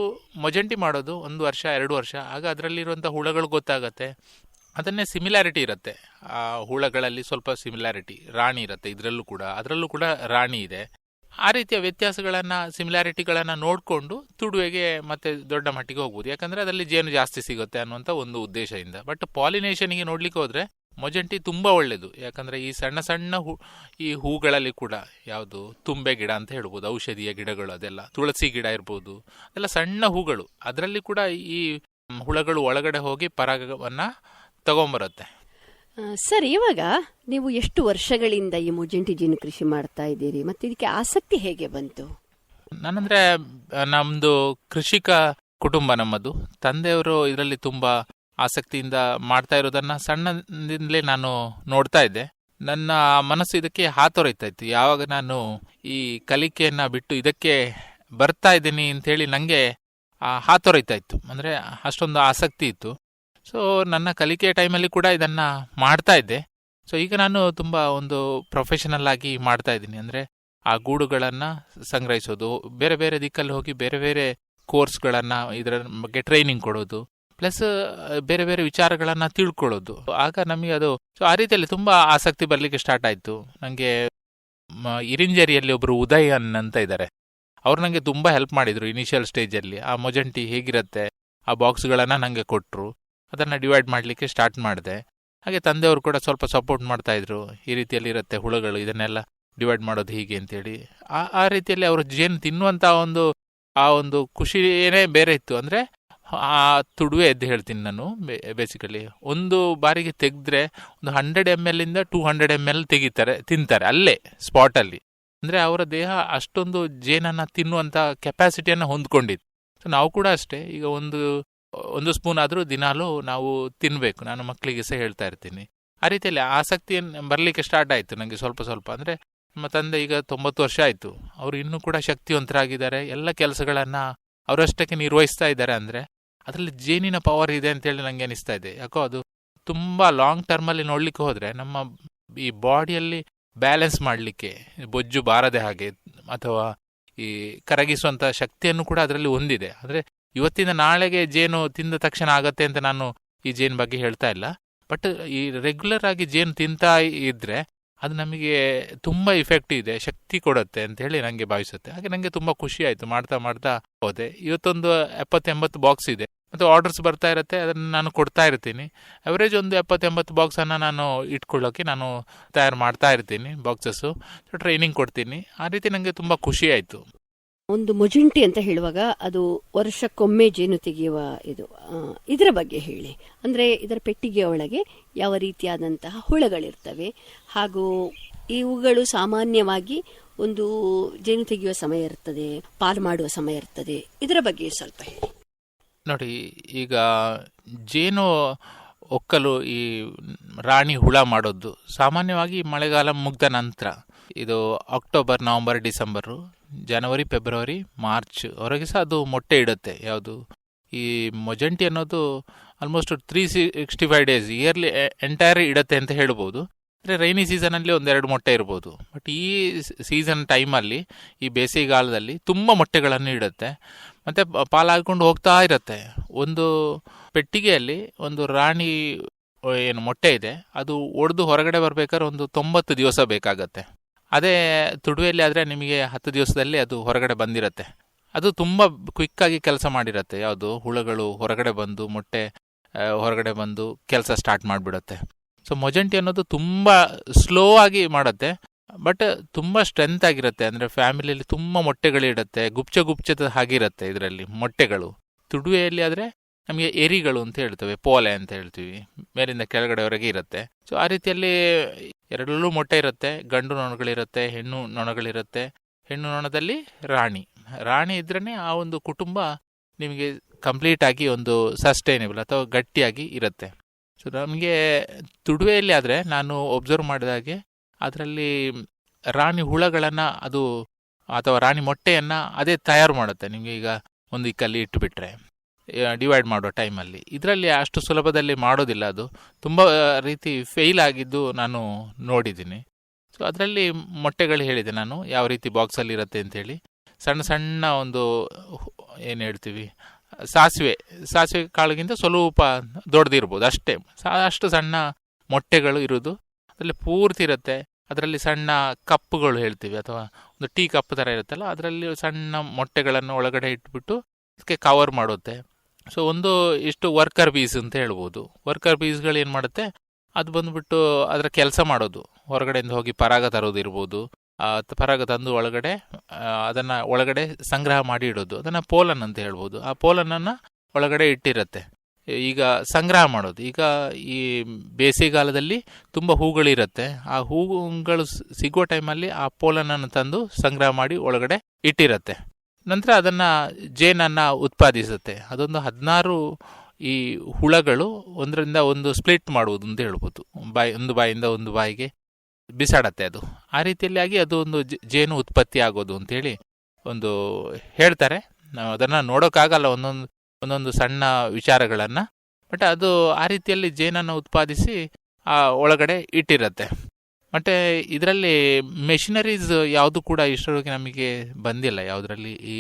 ಮೊಜೆಂಟಿ ಮಾಡೋದು 1 ವರ್ಷ 2 ವರ್ಷ, ಆಗ ಅದರಲ್ಲಿರುವಂಥ ಹುಳಗಳು ಗೊತ್ತಾಗತ್ತೆ. ಅದನ್ನೇ ಸಿಮಿಲಾರಿಟಿ ಇರುತ್ತೆ, ಆ ಹುಳಗಳಲ್ಲಿ ಸ್ವಲ್ಪ ಸಿಮಿಲಾರಿಟಿ, ರಾಣಿ ಇರುತ್ತೆ ಅದರಲ್ಲೂ ಕೂಡ ರಾಣಿ ಇದೆ. ಆ ರೀತಿಯ ವ್ಯತ್ಯಾಸಗಳನ್ನು, ಸಿಮಿಲಾರಿಟಿಗಳನ್ನು ನೋಡಿಕೊಂಡು ತುಡುವೆಗೆ ಮತ್ತೆ ದೊಡ್ಡ ಮಟ್ಟಿಗೆ ಹೋಗ್ಬೋದು. ಯಾಕಂದರೆ ಅದರಲ್ಲಿ ಜೇನು ಜಾಸ್ತಿ ಸಿಗುತ್ತೆ ಅನ್ನುವಂಥ ಒಂದು ಉದ್ದೇಶದಿಂದ. ಬಟ್ ಪಾಲಿನೇಷನ್ಗೆ ನೋಡ್ಲಿಕ್ಕೆ ಹೋದರೆ ಮೊಜೆಂಟಿ ತುಂಬ ಒಳ್ಳೆಯದು. ಯಾಕಂದರೆ ಈ ಸಣ್ಣ ಸಣ್ಣ ಈ ಹೂಗಳಲ್ಲಿ ಕೂಡ ಯಾವುದು ತುಂಬೆ ಗಿಡ ಅಂತ ಹೇಳ್ಬೋದು, ಔಷಧೀಯ ಗಿಡಗಳು, ಅದೆಲ್ಲ ತುಳಸಿ ಗಿಡ ಇರ್ಬೋದು, ಅದೆಲ್ಲ ಸಣ್ಣ ಹೂಗಳು. ಅದರಲ್ಲಿ ಕೂಡ ಈ ಹುಳಗಳು ಒಳಗಡೆ ಹೋಗಿ ಪರಾಗವನ್ನು ತಗೊಂಬರುತ್ತೆ. ಸರ್, ಇವಾಗ ನೀವು ಎಷ್ಟು ವರ್ಷಗಳಿಂದ ಈ ಮೊಜೆಂಟಿ ಜೇನು ಕೃಷಿ ಮಾಡ್ತಾ ಇದ್ದೀರಿ, ಮತ್ತು ಇದಕ್ಕೆ ಆಸಕ್ತಿ ಹೇಗೆ ಬಂತು? ನಾನಂದರೆ ನಮ್ಮದು ಕೃಷಿಕ ಕುಟುಂಬ ನಮ್ಮದು. ತಂದೆಯವರು ಇದರಲ್ಲಿ ತುಂಬ ಆಸಕ್ತಿಯಿಂದ ಮಾಡ್ತಾ ಇರೋದನ್ನು ಸಣ್ಣದಿಂದಲೇ ನಾನು ನೋಡ್ತಾ ಇದ್ದೆ. ನನ್ನ ಮನಸ್ಸು ಇದಕ್ಕೆ ಹಾತೊರೆಯ್ತಾ ಇತ್ತು. ಯಾವಾಗ ನಾನು ಈ ಕಲಿಕೆಯನ್ನು ಬಿಟ್ಟು ಇದಕ್ಕೆ ಬರ್ತಾ ಇದ್ದೀನಿ ಅಂಥೇಳಿ ನನಗೆ ಹಾತೊರೆಯ್ತಾ ಇತ್ತು. ಅಂದರೆ ಅಷ್ಟೊಂದು ಆಸಕ್ತಿ ಇತ್ತು. ಸೊ ನನ್ನ ಕಲಿಕೆ ಟೈಮಲ್ಲಿ ಕೂಡ ಇದನ್ನು ಮಾಡ್ತಾ ಇದ್ದೆ. ಸೊ ಈಗ ನಾನು ತುಂಬ ಒಂದು ಪ್ರೊಫೆಷನಲ್ ಆಗಿ ಮಾಡ್ತಾ ಇದ್ದೀನಿ. ಅಂದರೆ ಆ ಗೂಡುಗಳನ್ನು ಸಂಗ್ರಹಿಸೋದು, ಬೇರೆ ಬೇರೆ ದಿಕ್ಕಲ್ಲಿ ಹೋಗಿ ಬೇರೆ ಬೇರೆ ಕೋರ್ಸ್ಗಳನ್ನು, ಇದರ ಬಗ್ಗೆ ಟ್ರೈನಿಂಗ್ ಕೊಡೋದು, ಪ್ಲಸ್ ಬೇರೆ ಬೇರೆ ವಿಚಾರಗಳನ್ನು ತಿಳ್ಕೊಳ್ಳೋದು. ಆಗ ನಮಗೆ ಅದು ಸೊ ಆ ರೀತಿಯಲ್ಲಿ ತುಂಬ ಆಸಕ್ತಿ ಬರಲಿಕ್ಕೆ ಸ್ಟಾರ್ಟ್ ಆಯಿತು. ನನಗೆ ಇರಿಂಜೇರಿಯಲ್ಲಿ ಒಬ್ಬರು ಉದಯನ್ ಅಂತ ಇದ್ದಾರೆ, ಅವ್ರು ನನಗೆ ತುಂಬ ಹೆಲ್ಪ್ ಮಾಡಿದರು ಇನಿಷಿಯಲ್ ಸ್ಟೇಜಲ್ಲಿ. ಆ ಮೊಜೆಂಟಿ ಹೇಗಿರುತ್ತೆ ಆ ಬಾಕ್ಸ್ಗಳನ್ನು ನನಗೆ ಕೊಟ್ಟರು. ಅದನ್ನು ಡಿವೈಡ್ ಮಾಡಲಿಕ್ಕೆ ಸ್ಟಾರ್ಟ್ ಮಾಡಿದೆ. ಹಾಗೆ ತಂದೆಯವರು ಕೂಡ ಸ್ವಲ್ಪ ಸಪೋರ್ಟ್ ಮಾಡ್ತಾಯಿದ್ರು. ಈ ರೀತಿಯಲ್ಲಿ ಇರುತ್ತೆ ಹುಳುಗಳು, ಇದನ್ನೆಲ್ಲ ಡಿವೈಡ್ ಮಾಡೋದು ಹೀಗೆ ಅಂತೇಳಿ. ಆ ರೀತಿಯಲ್ಲಿ ಅವರು ಜೇನು ತಿನ್ನುವಂಥ ಒಂದು ಖುಷಿಯೇ ಬೇರೆ ಇತ್ತು. ಅಂದರೆ ಆ ತುಡುವೆ ಎದ್ದು ಹೇಳ್ತೀನಿ ನಾನು, ಬೇಸಿಕಲಿ ಒಂದು ಬಾರಿಗೆ ತೆಗೆದ್ರೆ ಒಂದು 100 ml ಇಂದ 200 ml ತಿಂತಾರೆ ಅಲ್ಲೇ ಸ್ಪಾಟಲ್ಲಿ. ಅಂದರೆ ಅವರ ದೇಹ ಅಷ್ಟೊಂದು ಜೇನನ್ನು ತಿನ್ನುವಂಥ ಕೆಪಾಸಿಟಿಯನ್ನು ಹೊಂದ್ಕೊಂಡಿತ್ತು. ಸೊ ನಾವು ಕೂಡ ಅಷ್ಟೇ, ಈಗ ಒಂದು ಸ್ಪೂನ್ ಆದರೂ ದಿನಾಲೂ ನಾವು ತಿನ್ನಬೇಕು. ನಾನು ಮಕ್ಕಳಿಗೆ ಸಹ ಹೇಳ್ತಾ ಇರ್ತೀನಿ. ಆ ರೀತಿಯಲ್ಲಿ ಆಸಕ್ತಿಯನ್ನು ಬರಲಿಕ್ಕೆ ಸ್ಟಾರ್ಟ್ ಆಯಿತು ನನಗೆ ಸ್ವಲ್ಪ ಸ್ವಲ್ಪ. ಅಂದರೆ ನಮ್ಮ ತಂದೆ ಈಗ 90 ವರ್ಷ ಆಯಿತು, ಅವರು ಇನ್ನೂ ಕೂಡ ಶಕ್ತಿವಂತರಾಗಿದ್ದಾರೆ. ಎಲ್ಲ ಕೆಲಸಗಳನ್ನು ಅವರಷ್ಟಕ್ಕೆ ನಿರ್ವಹಿಸ್ತಾ ಇದ್ದಾರೆ. ಅಂದರೆ ಅದರಲ್ಲಿ ಜೇನಿನ ಪವರ್ ಇದೆ ಅಂತೇಳಿ ನನಗೆ ಅನಿಸ್ತಾ ಇದೆ. ಯಾಕೋ ಅದು ತುಂಬ ಲಾಂಗ್ ಟರ್ಮಲ್ಲಿ ನೋಡಲಿಕ್ಕೆ ಹೋದರೆ ನಮ್ಮ ಈ ಬಾಡಿಯಲ್ಲಿ ಬ್ಯಾಲೆನ್ಸ್ ಮಾಡಲಿಕ್ಕೆ, ಬೊಜ್ಜು ಬಾರದೆ ಹಾಗೆ ಅಥವಾ ಈ ಕರಗಿಸುವಂಥ ಶಕ್ತಿಯನ್ನು ಕೂಡ ಅದರಲ್ಲಿ ಹೊಂದಿದೆ. ಅಂದರೆ ಇವತ್ತಿನ ನಾಳೆಗೆ ಜೇನು ತಿಂದ ತಕ್ಷಣ ಆಗತ್ತೆ ಅಂತ ನಾನು ಈ ಜೇನು ಬಗ್ಗೆ ಹೇಳ್ತಾ ಇಲ್ಲ. ಬಟ್ ಈ ರೆಗ್ಯುಲರ್ ಆಗಿ ಜೇನು ತಿಂತಾ ಇದ್ದರೆ ಅದು ನಮಗೆ ತುಂಬ ಇಫೆಕ್ಟ್ ಇದೆ, ಶಕ್ತಿ ಕೊಡುತ್ತೆ ಅಂತ ಹೇಳಿ ನನಗೆ ಭಾವಿಸುತ್ತೆ. ಹಾಗೆ ನನಗೆ ತುಂಬ ಖುಷಿ ಆಯಿತು. ಮಾಡ್ತಾ ಹೋದೆ. ಇವತ್ತೊಂದು 70-80 ಬಾಕ್ಸ್ ಇದೆ, ಮತ್ತು ಆರ್ಡರ್ಸ್ ಬರ್ತಾ ಇರುತ್ತೆ, ಅದನ್ನು ನಾನು ಕೊಡ್ತಾ ಇರ್ತೀನಿ. ಅವರೇಜ್ ಒಂದು 70-80 ಬಾಕ್ಸನ್ನು ನಾನು ಇಟ್ಕೊಳ್ಳೋಕ್ಕೆ ನಾನು ತಯಾರು ಮಾಡ್ತಾ ಇರ್ತೀನಿ, ಬಾಕ್ಸಸ್ಸು. ಟ್ರೈನಿಂಗ್ ಕೊಡ್ತೀನಿ. ಆ ರೀತಿ ನನಗೆ ತುಂಬ ಖುಷಿ ಆಯಿತು. ಒಂದು ಮೊಜೆಂಟಿ ಅಂತ ಹೇಳುವಾಗ ಅದು ವರ್ಷಕ್ಕೊಮ್ಮೆ ಜೇನು ತೆಗೆಯುವ ಇದರ ಬಗ್ಗೆ ಹೇಳಿ. ಅಂದರೆ ಇದರ ಪೆಟ್ಟಿಗೆಯ ಒಳಗೆ ಯಾವ ರೀತಿಯಾದಂತಹ ಹುಳಗಳಿರ್ತವೆ, ಹಾಗೂ ಇವುಗಳು ಸಾಮಾನ್ಯವಾಗಿ ಒಂದು ಜೇನು ತೆಗೆಯುವ ಸಮಯ ಇರ್ತದೆ, ಪಾಲು ಮಾಡುವ ಸಮಯ ಇರ್ತದೆ, ಇದರ ಬಗ್ಗೆ ಸ್ವಲ್ಪ ಹೇಳಿ. ನೋಡಿ, ಈಗ ಜೇನು ಒಕ್ಕಲು ಈ ರಾಣಿ ಹುಳ ಮಾಡೋದು ಸಾಮಾನ್ಯವಾಗಿ ಮಳೆಗಾಲ ಮುಗ್ದ ನಂತರ. ಇದು ಅಕ್ಟೋಬರ್, ನವಂಬರ್, ಡಿಸೆಂಬರು, ಜನವರಿ, ಫೆಬ್ರವರಿ, ಮಾರ್ಚ್ ಹೊರಗೆ ಸಹ ಅದು ಮೊಟ್ಟೆ ಇಡುತ್ತೆ. ಯಾವುದು ಈ ಮೊಜೆಂಟಿ ಅನ್ನೋದು ಆಲ್ಮೋಸ್ಟ್ 365 days ಇಯರ್ಲಿ ಎಂಟೈರ್ ಇಡುತ್ತೆ ಅಂತ ಹೇಳ್ಬೋದು. ಅಂದರೆ ರೈನಿ ಸೀಸನಲ್ಲಿ 1-2 ಮೊಟ್ಟೆ ಇರ್ಬೋದು. ಬಟ್ ಈ ಸೀಸನ್ ಟೈಮಲ್ಲಿ, ಈ ಬೇಸಿಗೆಗಾಲದಲ್ಲಿ ತುಂಬ ಮೊಟ್ಟೆಗಳನ್ನು ಇಡುತ್ತೆ ಮತ್ತು ಪಾಲಾಗ್ಕೊಂಡು ಹೋಗ್ತಾ ಇರುತ್ತೆ. ಒಂದು ಪೆಟ್ಟಿಗೆಯಲ್ಲಿ ಒಂದು ರಾಣಿ ಏನು ಮೊಟ್ಟೆ ಇದೆ, ಅದು ಒಡೆದು ಹೊರಗಡೆ ಬರಬೇಕಾದ್ರೆ ಒಂದು 90 ದಿವಸ ಬೇಕಾಗತ್ತೆ. ಅದೇ ತುಡುವೆಯಲ್ಲಿ ಆದರೆ ನಿಮಗೆ 10 ದಿವಸದಲ್ಲಿ ಅದು ಹೊರಗಡೆ ಬಂದಿರುತ್ತೆ. ಅದು ತುಂಬ ಕ್ವಿಕ್ಕಾಗಿ ಕೆಲಸ ಮಾಡಿರುತ್ತೆ. ಯಾವುದು ಹುಳುಗಳು ಹೊರಗಡೆ ಬಂದು ಮೊಟ್ಟೆ ಹೊರಗಡೆ ಬಂದು ಕೆಲಸ ಸ್ಟಾರ್ಟ್ ಮಾಡಿಬಿಡುತ್ತೆ. ಸೊ ಮೊಜೆಂಟಿ ಅನ್ನೋದು ತುಂಬ ಸ್ಲೋ ಆಗಿ ಮಾಡುತ್ತೆ, ಬಟ್ ತುಂಬ ಸ್ಟ್ರೆಂತ್ ಆಗಿರುತ್ತೆ. ಅಂದರೆ ಫ್ಯಾಮಿಲಿಯಲ್ಲಿ ತುಂಬ ಮೊಟ್ಟೆಗಳಿಡುತ್ತೆ, ಗುಪ್ಚದ ಹಾಗಿರುತ್ತೆ ಇದರಲ್ಲಿ ಮೊಟ್ಟೆಗಳು. ತುಡುವೆಯಲ್ಲಿ ಆದರೆ ನಮಗೆ ಎರಿಗಳು ಅಂತ ಹೇಳ್ತೇವೆ, ಪೋಲೆ ಅಂತ ಹೇಳ್ತೀವಿ, ಮೇಲಿಂದ ಕೆಳಗಡೆವರೆಗೆ ಇರುತ್ತೆ. ಸೊ ಆ ರೀತಿಯಲ್ಲಿ ಎರಡರಲ್ಲೂ ಮೊಟ್ಟೆ ಇರುತ್ತೆ. ಗಂಡು ನೊಣಗಳಿರುತ್ತೆ, ಹೆಣ್ಣು ನೊಣಗಳಿರುತ್ತೆ. ಹೆಣ್ಣು ನೊಣದಲ್ಲಿ ರಾಣಿ ಇದ್ರೇ ಆ ಒಂದು ಕುಟುಂಬ ನಿಮಗೆ ಕಂಪ್ಲೀಟ್ ಆಗಿ ಒಂದು ಸಸ್ಟೈನೇಬಲ್ ಅಥವಾ ಗಟ್ಟಿಯಾಗಿ ಇರುತ್ತೆ. ಸೊ ನಮಗೆ ತುಡುವೆಯಲ್ಲಿ ಆದರೆ ನಾನು ಒಬ್ಸರ್ವ್ ಮಾಡಿದಾಗೆ ಅದರಲ್ಲಿ ರಾಣಿ ಹುಳಗಳನ್ನು ಅದು ಅಥವಾ ರಾಣಿ ಮೊಟ್ಟೆಯನ್ನು ಅದೇ ತಯಾರು ಮಾಡುತ್ತೆ. ನಿಮಗೆ ಈಗ ಒಂದು ಇಕ್ಕಲ್ಲಿ ಇಟ್ಟುಬಿಟ್ರೆ ಡಿವೈಡ್ ಮಾಡೋ ಟೈಮಲ್ಲಿ ಇದರಲ್ಲಿ ಅಷ್ಟು ಸುಲಭದಲ್ಲಿ ಮಾಡೋದಿಲ್ಲ. ಅದು ತುಂಬ ರೀತಿ ಫೇಲ್ ಆಗಿದ್ದು ನಾನು ನೋಡಿದ್ದೀನಿ. ಸೊ ಅದರಲ್ಲಿ ಮೊಟ್ಟೆಗಳು ಹೇಳಿದೆ ನಾನು ಯಾವ ರೀತಿ ಬಾಕ್ಸಲ್ಲಿ ಇರುತ್ತೆ ಅಂಥೇಳಿ. ಸಣ್ಣ ಸಣ್ಣ ಒಂದು ಏನು ಹೇಳ್ತೀವಿ, ಸಾಸಿವೆ ಕಾಳಿಗಿಂತ ಸ್ವಲ್ಪ ದೊಡ್ಡದಿರ್ಬೋದು ಅಷ್ಟೇ, ಅಷ್ಟು ಸಣ್ಣ ಮೊಟ್ಟೆಗಳು ಇರೋದು ಅದರಲ್ಲಿ ಪೂರ್ತಿ ಇರುತ್ತೆ. ಅದರಲ್ಲಿ ಸಣ್ಣ ಕಪ್ಪುಗಳು ಹೇಳ್ತೀವಿ, ಅಥವಾ ಒಂದು ಟೀ ಕಪ್ ಥರ ಇರುತ್ತಲ್ಲ, ಅದರಲ್ಲಿ ಸಣ್ಣ ಮೊಟ್ಟೆಗಳನ್ನು ಒಳಗಡೆ ಇಟ್ಬಿಟ್ಟು ಅದಕ್ಕೆ ಕವರ್ ಮಾಡುತ್ತೆ. ಸೊ ಒಂದು ಇಷ್ಟು ವರ್ಕರ್ ಬೀಸ್ ಅಂತ ಹೇಳ್ಬೋದು. ವರ್ಕರ್ ಬೀಸ್ಗಳು ಏನು ಮಾಡುತ್ತೆ, ಅದು ಬಂದುಬಿಟ್ಟು ಅದರ ಕೆಲಸ ಮಾಡೋದು, ಹೊರಗಡೆಯಿಂದ ಹೋಗಿ ಪರಾಗ ತರೋದು ಇರ್ಬೋದು. ಪರಾಗ ತಂದು ಒಳಗಡೆ ಅದನ್ನು ಒಳಗಡೆ ಸಂಗ್ರಹ ಮಾಡಿ ಇಡೋದು, ಅದನ್ನು ಪೋಲನ್ ಅಂತ ಹೇಳ್ಬೋದು. ಆ ಪೋಲನನ್ನು ಒಳಗಡೆ ಇಟ್ಟಿರುತ್ತೆ. ಈಗ ಸಂಗ್ರಹ ಮಾಡೋದು, ಈಗ ಈ ಬೇಸಿಗೆಗಾಲದಲ್ಲಿ ತುಂಬ ಹೂಗಳಿರುತ್ತೆ, ಆ ಹೂಗಳು ಸಿಗೋ ಟೈಮಲ್ಲಿ ಆ ಪೋಲನನ್ನು ತಂದು ಸಂಗ್ರಹ ಮಾಡಿ ಒಳಗಡೆ ಇಟ್ಟಿರುತ್ತೆ. ನಂತರ ಅದನ್ನು ಜೇನನ್ನು ಉತ್ಪಾದಿಸುತ್ತೆ. ಅದೊಂದು 16 ಈ ಹುಳಗಳು ಒಂದರಿಂದ ಒಂದು ಸ್ಪ್ಲಿಟ್ ಮಾಡುವುದು ಅಂತ ಹೇಳ್ಬೋದು. ಒಂದು ಬಾಯಿಂದ ಒಂದು ಬಾಯಿಗೆ ಬಿಸಾಡತ್ತೆ. ಅದು ಆ ರೀತಿಯಲ್ಲಿ ಆಗಿ ಅದು ಒಂದು ಜೇನು ಉತ್ಪತ್ತಿ ಆಗೋದು ಅಂತೇಳಿ ಒಂದು ಹೇಳ್ತಾರೆ. ನಾವು ಅದನ್ನು ನೋಡೋಕ್ಕಾಗಲ್ಲ ಒಂದೊಂದು ಸಣ್ಣ ವಿಚಾರಗಳನ್ನು, ಬಟ್ ಅದು ಆ ರೀತಿಯಲ್ಲಿ ಜೇನನ್ನು ಉತ್ಪಾದಿಸಿ ಆ ಒಳಗಡೆ ಇಟ್ಟಿರುತ್ತೆ. ಮತ್ತು ಇದರಲ್ಲಿ ಮೆಷಿನರೀಸ್ ಯಾವುದು ಕೂಡ ಇಷ್ಟರವರೆಗೆ ನಮಗೆ ಬಂದಿಲ್ಲ. ಯಾವುದರಲ್ಲಿ ಈ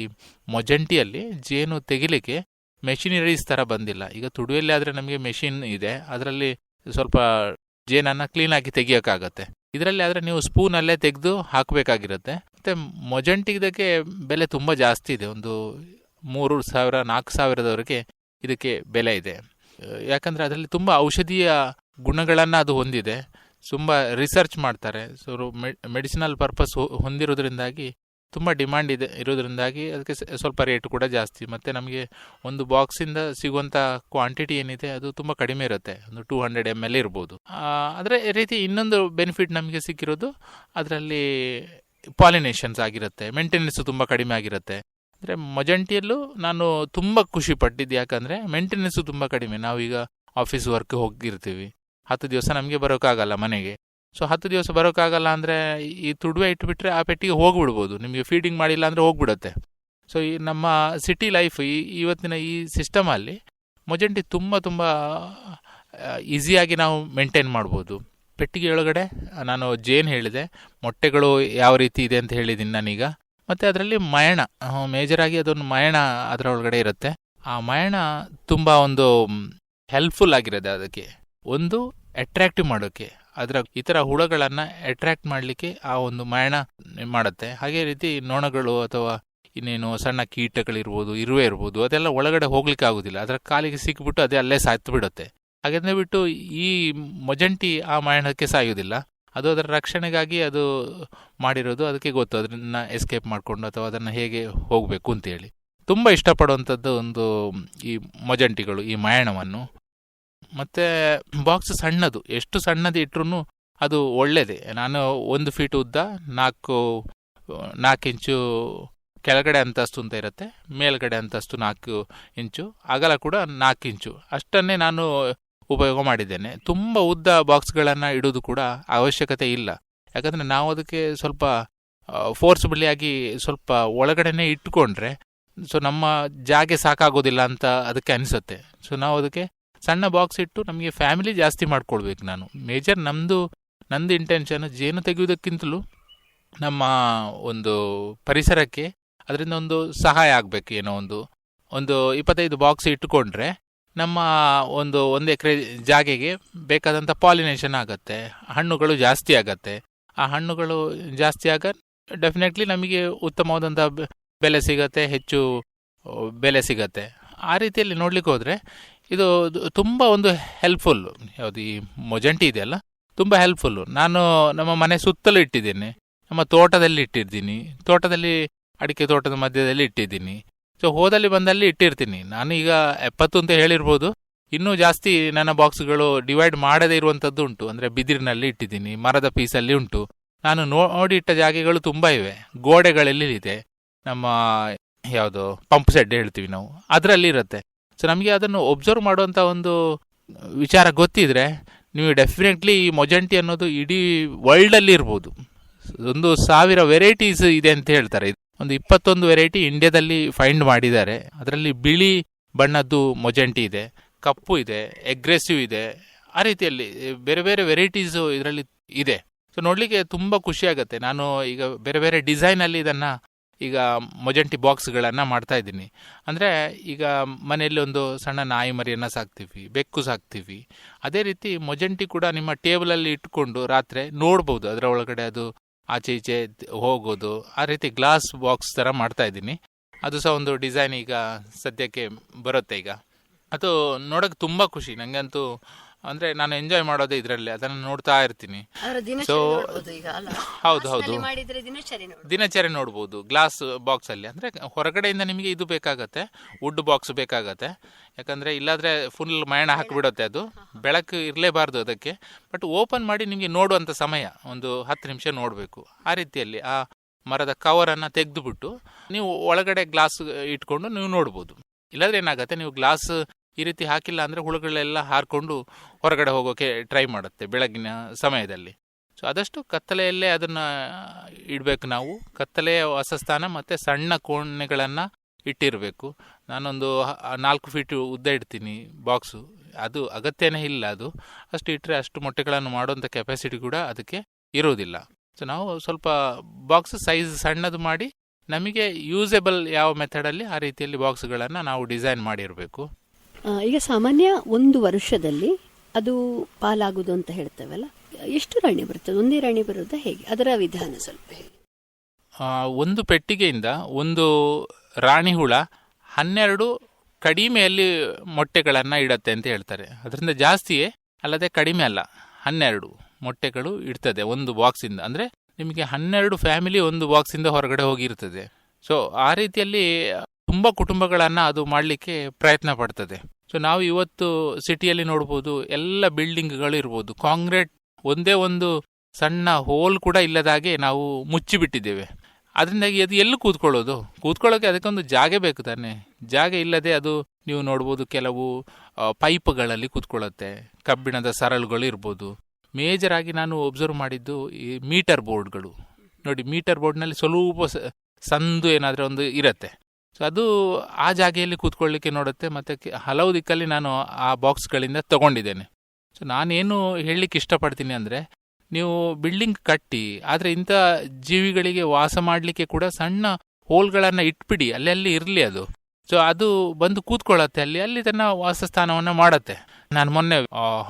ಮೊಜೆಂಟಿಯಲ್ಲಿ ಜೇನು ತೆಗಿಲಿಕ್ಕೆ ಮೆಷಿನರೀಸ್ ಥರ ಬಂದಿಲ್ಲ. ಈಗ ತುಡುವೆಯಲ್ಲಿ ಆದರೆ ನಮಗೆ ಮೆಷಿನ್ ಇದೆ, ಅದರಲ್ಲಿ ಸ್ವಲ್ಪ ಜೇನನ್ನು ಕ್ಲೀನಾಗಿ ತೆಗಿಯೋಕ್ಕಾಗತ್ತೆ. ಇದರಲ್ಲಿ ಆದರೆ ನೀವು ಸ್ಪೂನಲ್ಲೇ ತೆಗೆದು ಹಾಕಬೇಕಾಗಿರುತ್ತೆ. ಮತ್ತು ಮೊಜೆಂಟಿಗೆ ಬೆಲೆ ತುಂಬ ಜಾಸ್ತಿ ಇದೆ, ಒಂದು 3,000-4,000ದವರೆಗೆ ಇದಕ್ಕೆ ಬೆಲೆ ಇದೆ. ಯಾಕಂದರೆ ಅದರಲ್ಲಿ ತುಂಬ ಔಷಧೀಯ ಗುಣಗಳನ್ನು ಅದು ಹೊಂದಿದೆ. ತುಂಬ ರಿಸರ್ಚ್ ಮಾಡ್ತಾರೆ. ಸೊ ಮೆಡಿಸಿನಲ್ ಪರ್ಪಸ್ ಹೊಂದಿರೋದ್ರಿಂದಾಗಿ ತುಂಬ ಡಿಮ್ಯಾಂಡ್ ಇರೋದ್ರಿಂದಾಗಿ ಅದಕ್ಕೆ ಸ್ವಲ್ಪ ರೇಟ್ ಕೂಡ ಜಾಸ್ತಿ. ಮತ್ತು ನಮಗೆ ಒಂದು ಬಾಕ್ಸಿಂದ ಸಿಗುವಂಥ ಕ್ವಾಂಟಿಟಿ ಏನಿದೆ ಅದು ತುಂಬ ಕಡಿಮೆ ಇರುತ್ತೆ, ಒಂದು 200 ml ಇರ್ಬೋದು. ಅದರ ರೀತಿ ಇನ್ನೊಂದು ಬೆನಿಫಿಟ್ ನಮಗೆ ಸಿಕ್ಕಿರೋದು ಅದರಲ್ಲಿ ಪಾಲಿನೇಷನ್ಸ್ ಆಗಿರುತ್ತೆ, ಮೇಂಟೆನೆನ್ಸು ತುಂಬ ಕಡಿಮೆ ಆಗಿರುತ್ತೆ. ಅಂದರೆ ಮೊಜೆಂಟಿಯಲ್ಲೂ ನಾನು ತುಂಬ ಖುಷಿ ಪಟ್ಟಿದ್ದು, ಯಾಕಂದರೆ ಮೇಂಟೆನೆನ್ಸು ತುಂಬ ಕಡಿಮೆ. ನಾವೀಗ ಆಫೀಸ್ ವರ್ಕ್ ಹೋಗಿರ್ತೀವಿ, 10 ದಿವಸ ನಮಗೆ ಬರೋಕ್ಕಾಗಲ್ಲ ಮನೆಗೆ. ಸೊ 10 ದಿವಸ ಬರೋಕ್ಕಾಗಲ್ಲ ಅಂದರೆ ಈ ತುಡುವೆ ಇಟ್ಬಿಟ್ರೆ ಆ ಪೆಟ್ಟಿಗೆ ಹೋಗಿಬಿಡ್ಬೋದು, ನಿಮಗೆ ಫೀಡಿಂಗ್ ಮಾಡಿಲ್ಲ ಅಂದರೆ ಹೋಗ್ಬಿಡುತ್ತೆ. ಸೊ ಈ ನಮ್ಮ ಸಿಟಿ ಲೈಫ್ ಇವತ್ತಿನ ಈ ಸಿಸ್ಟಮಲ್ಲಿ ಮೊಜೆಂಟಿ ತುಂಬ ಈಸಿಯಾಗಿ ನಾವು ಮೇಂಟೈನ್ ಮಾಡ್ಬೋದು. ಪೆಟ್ಟಿಗೆ ಒಳಗಡೆ ನಾನು ಜೇನು ಹೇಳಿದೆ, ಮೊಟ್ಟೆಗಳು ಯಾವ ರೀತಿ ಇದೆ ಅಂತ ಹೇಳಿದ್ದೀನಿ ನಾನೀಗ. ಮತ್ತು ಅದರಲ್ಲಿ ಮಯಣ, ಮೇಜರಾಗಿ ಅದೊಂದು ಮಯಣ ಅದರ ಒಳಗಡೆ ಇರುತ್ತೆ. ಆ ಮಯಣ ತುಂಬ ಒಂದು ಹೆಲ್ಪ್ಫುಲ್ ಆಗಿರುತ್ತೆ. ಅದಕ್ಕೆ ಒಂದು ಅಟ್ರಾಕ್ಟಿವ್ ಮಾಡೋಕ್ಕೆ, ಅದರ ಇತರ ಹುಳಗಳನ್ನು ಅಟ್ರಾಕ್ಟ್ ಮಾಡಲಿಕ್ಕೆ ಆ ಒಂದು ಮಯಣ ಮಾಡುತ್ತೆ. ಹಾಗೆ ರೀತಿ ನೊಣಗಳು ಅಥವಾ ಇನ್ನೇನು ಸಣ್ಣ ಕೀಟಗಳಿರ್ಬೋದು, ಇರುವೆ ಇರ್ಬೋದು, ಅದೆಲ್ಲ ಒಳಗಡೆ ಹೋಗ್ಲಿಕ್ಕೆ ಆಗೋದಿಲ್ಲ, ಅದರ ಕಾಲಿಗೆ ಸಿಕ್ಕಿಬಿಟ್ಟು ಅದೇ ಅಲ್ಲೇ ಸಾಯ್ತು ಬಿಡುತ್ತೆ. ಹಾಗೆಂದ್ರೆ ಬಿಟ್ಟು ಈ ಮೊಜೆಂಟಿ ಆ ಮಯಣಕ್ಕೆ ಸಾಯೋದಿಲ್ಲ, ಅದು ಅದರ ರಕ್ಷಣೆಗಾಗಿ ಅದು ಮಾಡಿರೋದು. ಅದಕ್ಕೆ ಗೊತ್ತು ಅದನ್ನ ಎಸ್ಕೇಪ್ ಮಾಡಿಕೊಂಡು ಅಥವಾ ಅದನ್ನು ಹೇಗೆ ಹೋಗಬೇಕು ಅಂತೇಳಿ. ತುಂಬ ಇಷ್ಟಪಡುವಂಥದ್ದು ಒಂದು ಈ ಮೊಜೆಂಟಿಗಳು, ಈ ಮಯಣವನ್ನು. ಮತ್ತು ಬಾಕ್ಸ್ ಸಣ್ಣದು, ಎಷ್ಟು ಸಣ್ಣದು ಇಟ್ಟರೂ ಅದು ಒಳ್ಳೆಯದೇ. ನಾನು 1 ಫೀಟ್ ಉದ್ದ, 4 ಇಂಚು ಕೆಳಗಡೆ ಅಂತಸ್ತು ಅಂತ ಇರುತ್ತೆ, ಮೇಲ್ಗಡೆ ಅಂತಸ್ತು 4 ಇಂಚು, ಅಗಲ ಕೂಡ 4 ಇಂಚು ಅಷ್ಟನ್ನೇ ನಾನು ಉಪಯೋಗ ಮಾಡಿದ್ದೇನೆ. ತುಂಬ ಉದ್ದ ಬಾಕ್ಸ್ಗಳನ್ನು ಇಡೋದು ಕೂಡ ಅವಶ್ಯಕತೆ ಇಲ್ಲ, ಯಾಕಂದರೆ ನಾವು ಅದಕ್ಕೆ ಸ್ವಲ್ಪ ಫೋರ್ಸ್ಬಲಿಯಾಗಿ ಸ್ವಲ್ಪ ಒಳಗಡೆನೇ ಇಟ್ಕೊಂಡ್ರೆ ಸೊ ನಮ್ಮ ಜಾಗೆ ಸಾಕಾಗೋದಿಲ್ಲ ಅಂತ ಅದಕ್ಕೆ ಅನಿಸುತ್ತೆ. ಸೊ ನಾವು ಅದಕ್ಕೆ ಸಣ್ಣ ಬಾಕ್ಸ್ ಇಟ್ಟು ನಮಗೆ ಫ್ಯಾಮಿಲಿ ಜಾಸ್ತಿ ಮಾಡ್ಕೊಳ್ಬೇಕು. ನಾನು ಮೇಜರ್ ನಮ್ಮದು ನಂದು ಇಂಟೆನ್ಷನ್ ಜೇನು ತೆಗೆಯುವುದಕ್ಕಿಂತಲೂ ನಮ್ಮ ಒಂದು ಪರಿಸರಕ್ಕೆ ಅದರಿಂದ ಒಂದು ಸಹಾಯ ಆಗಬೇಕು. ಏನೋ ಒಂದು 25 ಬಾಕ್ಸ್ ಇಟ್ಟುಕೊಂಡ್ರೆ ನಮ್ಮ ಒಂದು ಎಕರೆ ಜಾಗೆಗೆ ಬೇಕಾದಂಥ ಪಾಲಿನೇಷನ್ ಆಗುತ್ತೆ, ಹಣ್ಣುಗಳು ಜಾಸ್ತಿ ಆಗತ್ತೆ. ಆ ಹಣ್ಣುಗಳು ಜಾಸ್ತಿ ಆಗ ಡೆಫಿನೆಟ್ಲಿ ನಮಗೆ ಉತ್ತಮವಾದಂಥ ಬೆಲೆ ಸಿಗತ್ತೆ, ಹೆಚ್ಚು ಬೆಲೆ ಸಿಗತ್ತೆ. ಆ ರೀತಿಯಲ್ಲಿ ನೋಡ್ಲಿಕ್ಕೆ ಹೋದರೆ ಇದು ತುಂಬ ಒಂದು ಹೆಲ್ಪ್ಫುಲ್ಲು. ಯಾವುದು ಈ ಮೊಜಂಟಿ ಇದೆಯಲ್ಲ, ತುಂಬ ಹೆಲ್ಪ್ಫುಲ್ಲು. ನಾನು ನಮ್ಮ ಮನೆ ಸುತ್ತಲೂ ಇಟ್ಟಿದ್ದೇನೆ, ನಮ್ಮ ತೋಟದಲ್ಲಿ ಇಟ್ಟಿದ್ದೀನಿ, ತೋಟದಲ್ಲಿ ಅಡಿಕೆ ತೋಟದ ಮಧ್ಯದಲ್ಲಿ ಇಟ್ಟಿದ್ದೀನಿ. ಸೊ ಹೋದಲ್ಲಿ ಬಂದಲ್ಲಿ ಇಟ್ಟಿರ್ತೀನಿ. ನಾನು ಈಗ 70 ಅಂತ ಹೇಳಿರ್ಬೋದು, ಇನ್ನೂ ಜಾಸ್ತಿ ನನ್ನ ಬಾಕ್ಸ್ಗಳು ಡಿವೈಡ್ ಮಾಡದೇ ಇರುವಂಥದ್ದು ಉಂಟು. ಅಂದರೆ ಬಿದಿರಿನಲ್ಲಿ ಇಟ್ಟಿದ್ದೀನಿ, ಮರದ ಪೀಸಲ್ಲಿ ಉಂಟು. ನಾನು ನೋಡಿ ಇಟ್ಟ ಜಾಗೆಗಳು ತುಂಬ ಇವೆ. ಗೋಡೆಗಳಲ್ಲಿ ಇದೆ, ನಮ್ಮ ಯಾವುದು ಪಂಪ್ ಸೆಡ್ ಹೇಳ್ತೀವಿ ನಾವು, ಅದರಲ್ಲಿ ಇರುತ್ತೆ. ಸೊ ನಮಗೆ ಅದನ್ನು ಒಬ್ಸರ್ವ್ ಮಾಡುವಂಥ ಒಂದು ವಿಚಾರ ಗೊತ್ತಿದ್ರೆ ನೀವು ಡೆಫಿನೆಟ್ಲಿ ಈ ಮೊಜಂಟಿ ಅನ್ನೋದು ಇಡೀ ವರ್ಲ್ಡಲ್ಲಿ ಇರ್ಬೋದು. 1000 ವೆರೈಟೀಸ್ ಇದೆ ಅಂತ ಹೇಳ್ತಾರೆ. ಒಂದು 21 ವೆರೈಟಿ ಇಂಡಿಯಾದಲ್ಲಿ ಫೈಂಡ್ ಮಾಡಿದ್ದಾರೆ. ಅದರಲ್ಲಿ ಬಿಳಿ ಬಣ್ಣದ್ದು ಮೊಜಂಟಿ ಇದೆ, ಕಪ್ಪು ಇದೆ, ಅಗ್ರೆಸಿವ್ ಇದೆ. ಆ ರೀತಿಯಲ್ಲಿ ಬೇರೆ ಬೇರೆ ವೆರೈಟೀಸು ಇದರಲ್ಲಿ ಇದೆ. ಸೊ ನೋಡಲಿಕ್ಕೆ ತುಂಬ ಖುಷಿ ಆಗುತ್ತೆ. ನಾನು ಈಗ ಬೇರೆ ಬೇರೆ ಡಿಸೈನಲ್ಲಿ ಇದನ್ನು ಈಗ ಮೊಜಂಟಿ ಬಾಕ್ಸ್ಗಳನ್ನು ಮಾಡ್ತಾ ಇದ್ದೀನಿ. ಅಂದರೆ ಈಗ ಮನೆಯಲ್ಲಿ ಒಂದು ಸಣ್ಣ ನಾಯಿ ಮರಿಯನ್ನು ಸಾಕ್ತೀವಿ, ಬೆಕ್ಕು ಸಾಕ್ತೀವಿ. ಅದೇ ರೀತಿ ಮೊಜಂಟಿ ಕೂಡ ನಿಮ್ಮ ಟೇಬಲಲ್ಲಿ ಇಟ್ಕೊಂಡು ರಾತ್ರಿ ನೋಡ್ಬೋದು, ಅದರ ಒಳಗಡೆ ಅದು ಆಚೆ ಈಚೆ ಹೋಗೋದು. ಆ ರೀತಿ ಗ್ಲಾಸ್ ಬಾಕ್ಸ್ ಥರ ಮಾಡ್ತಾ ಇದ್ದೀನಿ. ಅದು ಸಹ ಒಂದು ಡಿಸೈನ್ ಈಗ ಸದ್ಯಕ್ಕೆ ಬರುತ್ತೆ. ಈಗ ಅದು ನೋಡೋಕೆ ತುಂಬ ಖುಷಿ ನನಗಂತೂ. ಅಂದರೆ ನಾನು ಎಂಜಾಯ್ ಮಾಡೋದೇ ಇದರಲ್ಲಿ, ಅದನ್ನು ನೋಡ್ತಾ ಇರ್ತೀನಿ. ಸೊ ಹೌದು, ದಿನಚರಿ ನೋಡ್ಬೋದು ಗ್ಲಾಸ್ ಬಾಕ್ಸಲ್ಲಿ. ಅಂದರೆ ಹೊರಗಡೆಯಿಂದ ನಿಮಗೆ ಇದು ಬೇಕಾಗತ್ತೆ, ವುಡ್ ಬಾಕ್ಸ್ ಬೇಕಾಗತ್ತೆ. ಯಾಕಂದರೆ ಇಲ್ಲಾದರೆ ಫುಲ್ ಮಯಣ ಹಾಕಿಬಿಡುತ್ತೆ, ಅದು ಬೆಳಕು ಇರಲೇಬಾರ್ದು ಅದಕ್ಕೆ. ಬಟ್ ಓಪನ್ ಮಾಡಿ ನಿಮಗೆ ನೋಡುವಂಥ ಸಮಯ ಒಂದು 10 ನಿಮಿಷ ನೋಡಬೇಕು. ಆ ರೀತಿಯಲ್ಲಿ ಆ ಮರದ ಕವರನ್ನು ತೆಗೆದುಬಿಟ್ಟು ನೀವು ಒಳಗಡೆ ಗ್ಲಾಸ್ ಇಟ್ಕೊಂಡು ನೀವು ನೋಡ್ಬೋದು. ಇಲ್ಲಾಂದರೆ ಏನಾಗುತ್ತೆ, ನೀವು ಗ್ಲಾಸ್ ಈ ರೀತಿ ಹಾಕಿಲ್ಲ ಅಂದರೆ ಹುಳುಗಳೆಲ್ಲ ಹಾರಿಕೊಂಡು ಹೊರಗಡೆ ಹೋಗೋಕ್ಕೆ ಟ್ರೈ ಮಾಡುತ್ತೆ ಬೆಳಗಿನ ಸಮಯದಲ್ಲಿ. ಸೊ ಆದಷ್ಟು ಕತ್ತಲೆಯಲ್ಲೇ ಅದನ್ನು ಇಡಬೇಕು ನಾವು. ಕತ್ತಲೆಯ ವಾಸಸ್ಥಾನ ಮತ್ತು ಸಣ್ಣ ಕೋಣೆಗಳನ್ನು ಇಟ್ಟಿರಬೇಕು. ನಾನೊಂದು 4 ಫೀಟ್ ಉದ್ದ ಇಡ್ತೀನಿ ಬಾಕ್ಸು. ಅದು ಅಗತ್ಯನೇ ಇಲ್ಲ, ಅದು ಅಷ್ಟು ಇಟ್ಟರೆ ಅಷ್ಟು ಮೊಟ್ಟೆಗಳನ್ನು ಮಾಡುವಂಥ ಕೆಪಾಸಿಟಿ ಕೂಡ ಅದಕ್ಕೆ ಇರೋದಿಲ್ಲ. ಸೊ ನಾವು ಸ್ವಲ್ಪ ಬಾಕ್ಸ್ ಸೈಜ್ ಸಣ್ಣದು ಮಾಡಿ ನಮಗೆ ಯೂಸೇಬಲ್ ಯಾವ ಮೆಥಡಲ್ಲಿ ಆ ರೀತಿಯಲ್ಲಿ ಬಾಕ್ಸ್ಗಳನ್ನು ನಾವು ಡಿಸೈನ್ ಮಾಡಿರಬೇಕು. ಈಗ ಸಾಮಾನ್ಯ 1 ವರ್ಷದಲ್ಲಿ ಅದು ಪಾಲಾಗುವುದು ಅಂತ ಹೇಳ್ತೇವಲ್ಲ, ಎಷ್ಟು ರಾಣಿ ಬರ್ತದೆ? ಒಂದೇ ರಾಣಿ ಬರುತ್ತಾ, ಹೇಗೆ ಅದರ ವಿಧಾನ ಸ್ವಲ್ಪ ಹೇಳಿ. ಒಂದು ಪೆಟ್ಟಿಗೆಯಿಂದ ಒಂದು ರಾಣಿ ಹುಳ 12 ಕಡಿಮೆಯಲ್ಲಿ ಮೊಟ್ಟೆಗಳನ್ನು ಇಡತ್ತೆ ಅಂತ ಹೇಳ್ತಾರೆ. ಅದರಿಂದ ಜಾಸ್ತಿಯೇ ಅಲ್ಲದೆ ಕಡಿಮೆ ಅಲ್ಲ, 12 ಮೊಟ್ಟೆಗಳು ಇಡ್ತದೆ ಒಂದು ಬಾಕ್ಸಿಂದ. ಅಂದರೆ ನಿಮಗೆ 12 ಫ್ಯಾಮಿಲಿ ಒಂದು ಬಾಕ್ಸಿಂದ ಹೊರಗಡೆ ಹೋಗಿರ್ತದೆ. ಸೊ ಆ ರೀತಿಯಲ್ಲಿ ತುಂಬ ಕುಟುಂಬಗಳನ್ನು ಅದು ಮಾಡಲಿಕ್ಕೆ ಪ್ರಯತ್ನ ಪಡ್ತದೆ. ಸೊ ನಾವು ಇವತ್ತು ಸಿಟಿಯಲ್ಲಿ ನೋಡ್ಬೋದು, ಎಲ್ಲ ಬಿಲ್ಡಿಂಗ್ಗಳು ಇರ್ಬೋದು, ಕಾಂಕ್ರೀಟ್ ಒಂದೇ ಒಂದು ಸಣ್ಣ ಹೋಲ್ ಕೂಡ ಇಲ್ಲದಾಗೆ ನಾವು ಮುಚ್ಚಿಬಿಟ್ಟಿದ್ದೇವೆ. ಅದರಿಂದಾಗಿ ಅದು ಎಲ್ಲಿ ಕೂತ್ಕೊಳ್ಳೋಕೆ ಅದಕ್ಕೊಂದು ಜಾಗ ಬೇಕು ತಾನೆ. ಜಾಗ ಇಲ್ಲದೆ ಅದು ನೀವು ನೋಡ್ಬೋದು, ಕೆಲವು ಪೈಪ್ಗಳಲ್ಲಿ ಕೂತ್ಕೊಳ್ಳುತ್ತೆ, ಕಬ್ಬಿಣದ ಸರಳುಗಳು ಇರ್ಬೋದು. ಮೇಜರ್ ಆಗಿ ನಾನು ಒಬ್ಸರ್ವ್ ಮಾಡಿದ್ದು ಈ ಮೀಟರ್ ಬೋರ್ಡ್ಗಳು ನೋಡಿ. ಮೀಟರ್ ಬೋರ್ಡ್ನಲ್ಲಿ ಸ್ವಲ್ಪ ಸಂದು ಏನಾದರೂ ಒಂದು ಇರುತ್ತೆ. ಸೊ ಅದು ಆ ಜಾಗೆಯಲ್ಲಿ ಕೂತ್ಕೊಳ್ಳಿಕ್ಕೆ ನೋಡುತ್ತೆ. ಮತ್ತು ಹಲವು ದಿಕ್ಕಲ್ಲಿ ನಾನು ಆ ಬಾಕ್ಸ್ಗಳಿಂದ ತಗೊಂಡಿದ್ದೇನೆ. ಸೊ ನಾನೇನು ಹೇಳಲಿಕ್ಕೆ ಇಷ್ಟಪಡ್ತೀನಿ ಅಂದರೆ, ನೀವು ಬಿಲ್ಡಿಂಗ್ ಕಟ್ಟಿ ಆದರೆ ಇಂಥ ಜೀವಿಗಳಿಗೆ ವಾಸ ಮಾಡಲಿಕ್ಕೆ ಕೂಡ ಸಣ್ಣ ಹೋಲ್ಗಳನ್ನು ಇಟ್ಬಿಡಿ, ಅಲ್ಲಲ್ಲಿ ಇರಲಿ ಅದು. ಸೊ ಅದು ಬಂದು ಕೂತ್ಕೊಳ್ಳುತ್ತೆ, ಅಲ್ಲಿ ತನ್ನ ವಾಸಸ್ಥಾನವನ್ನು ಮಾಡುತ್ತೆ. ನಾನು ಮೊನ್ನೆ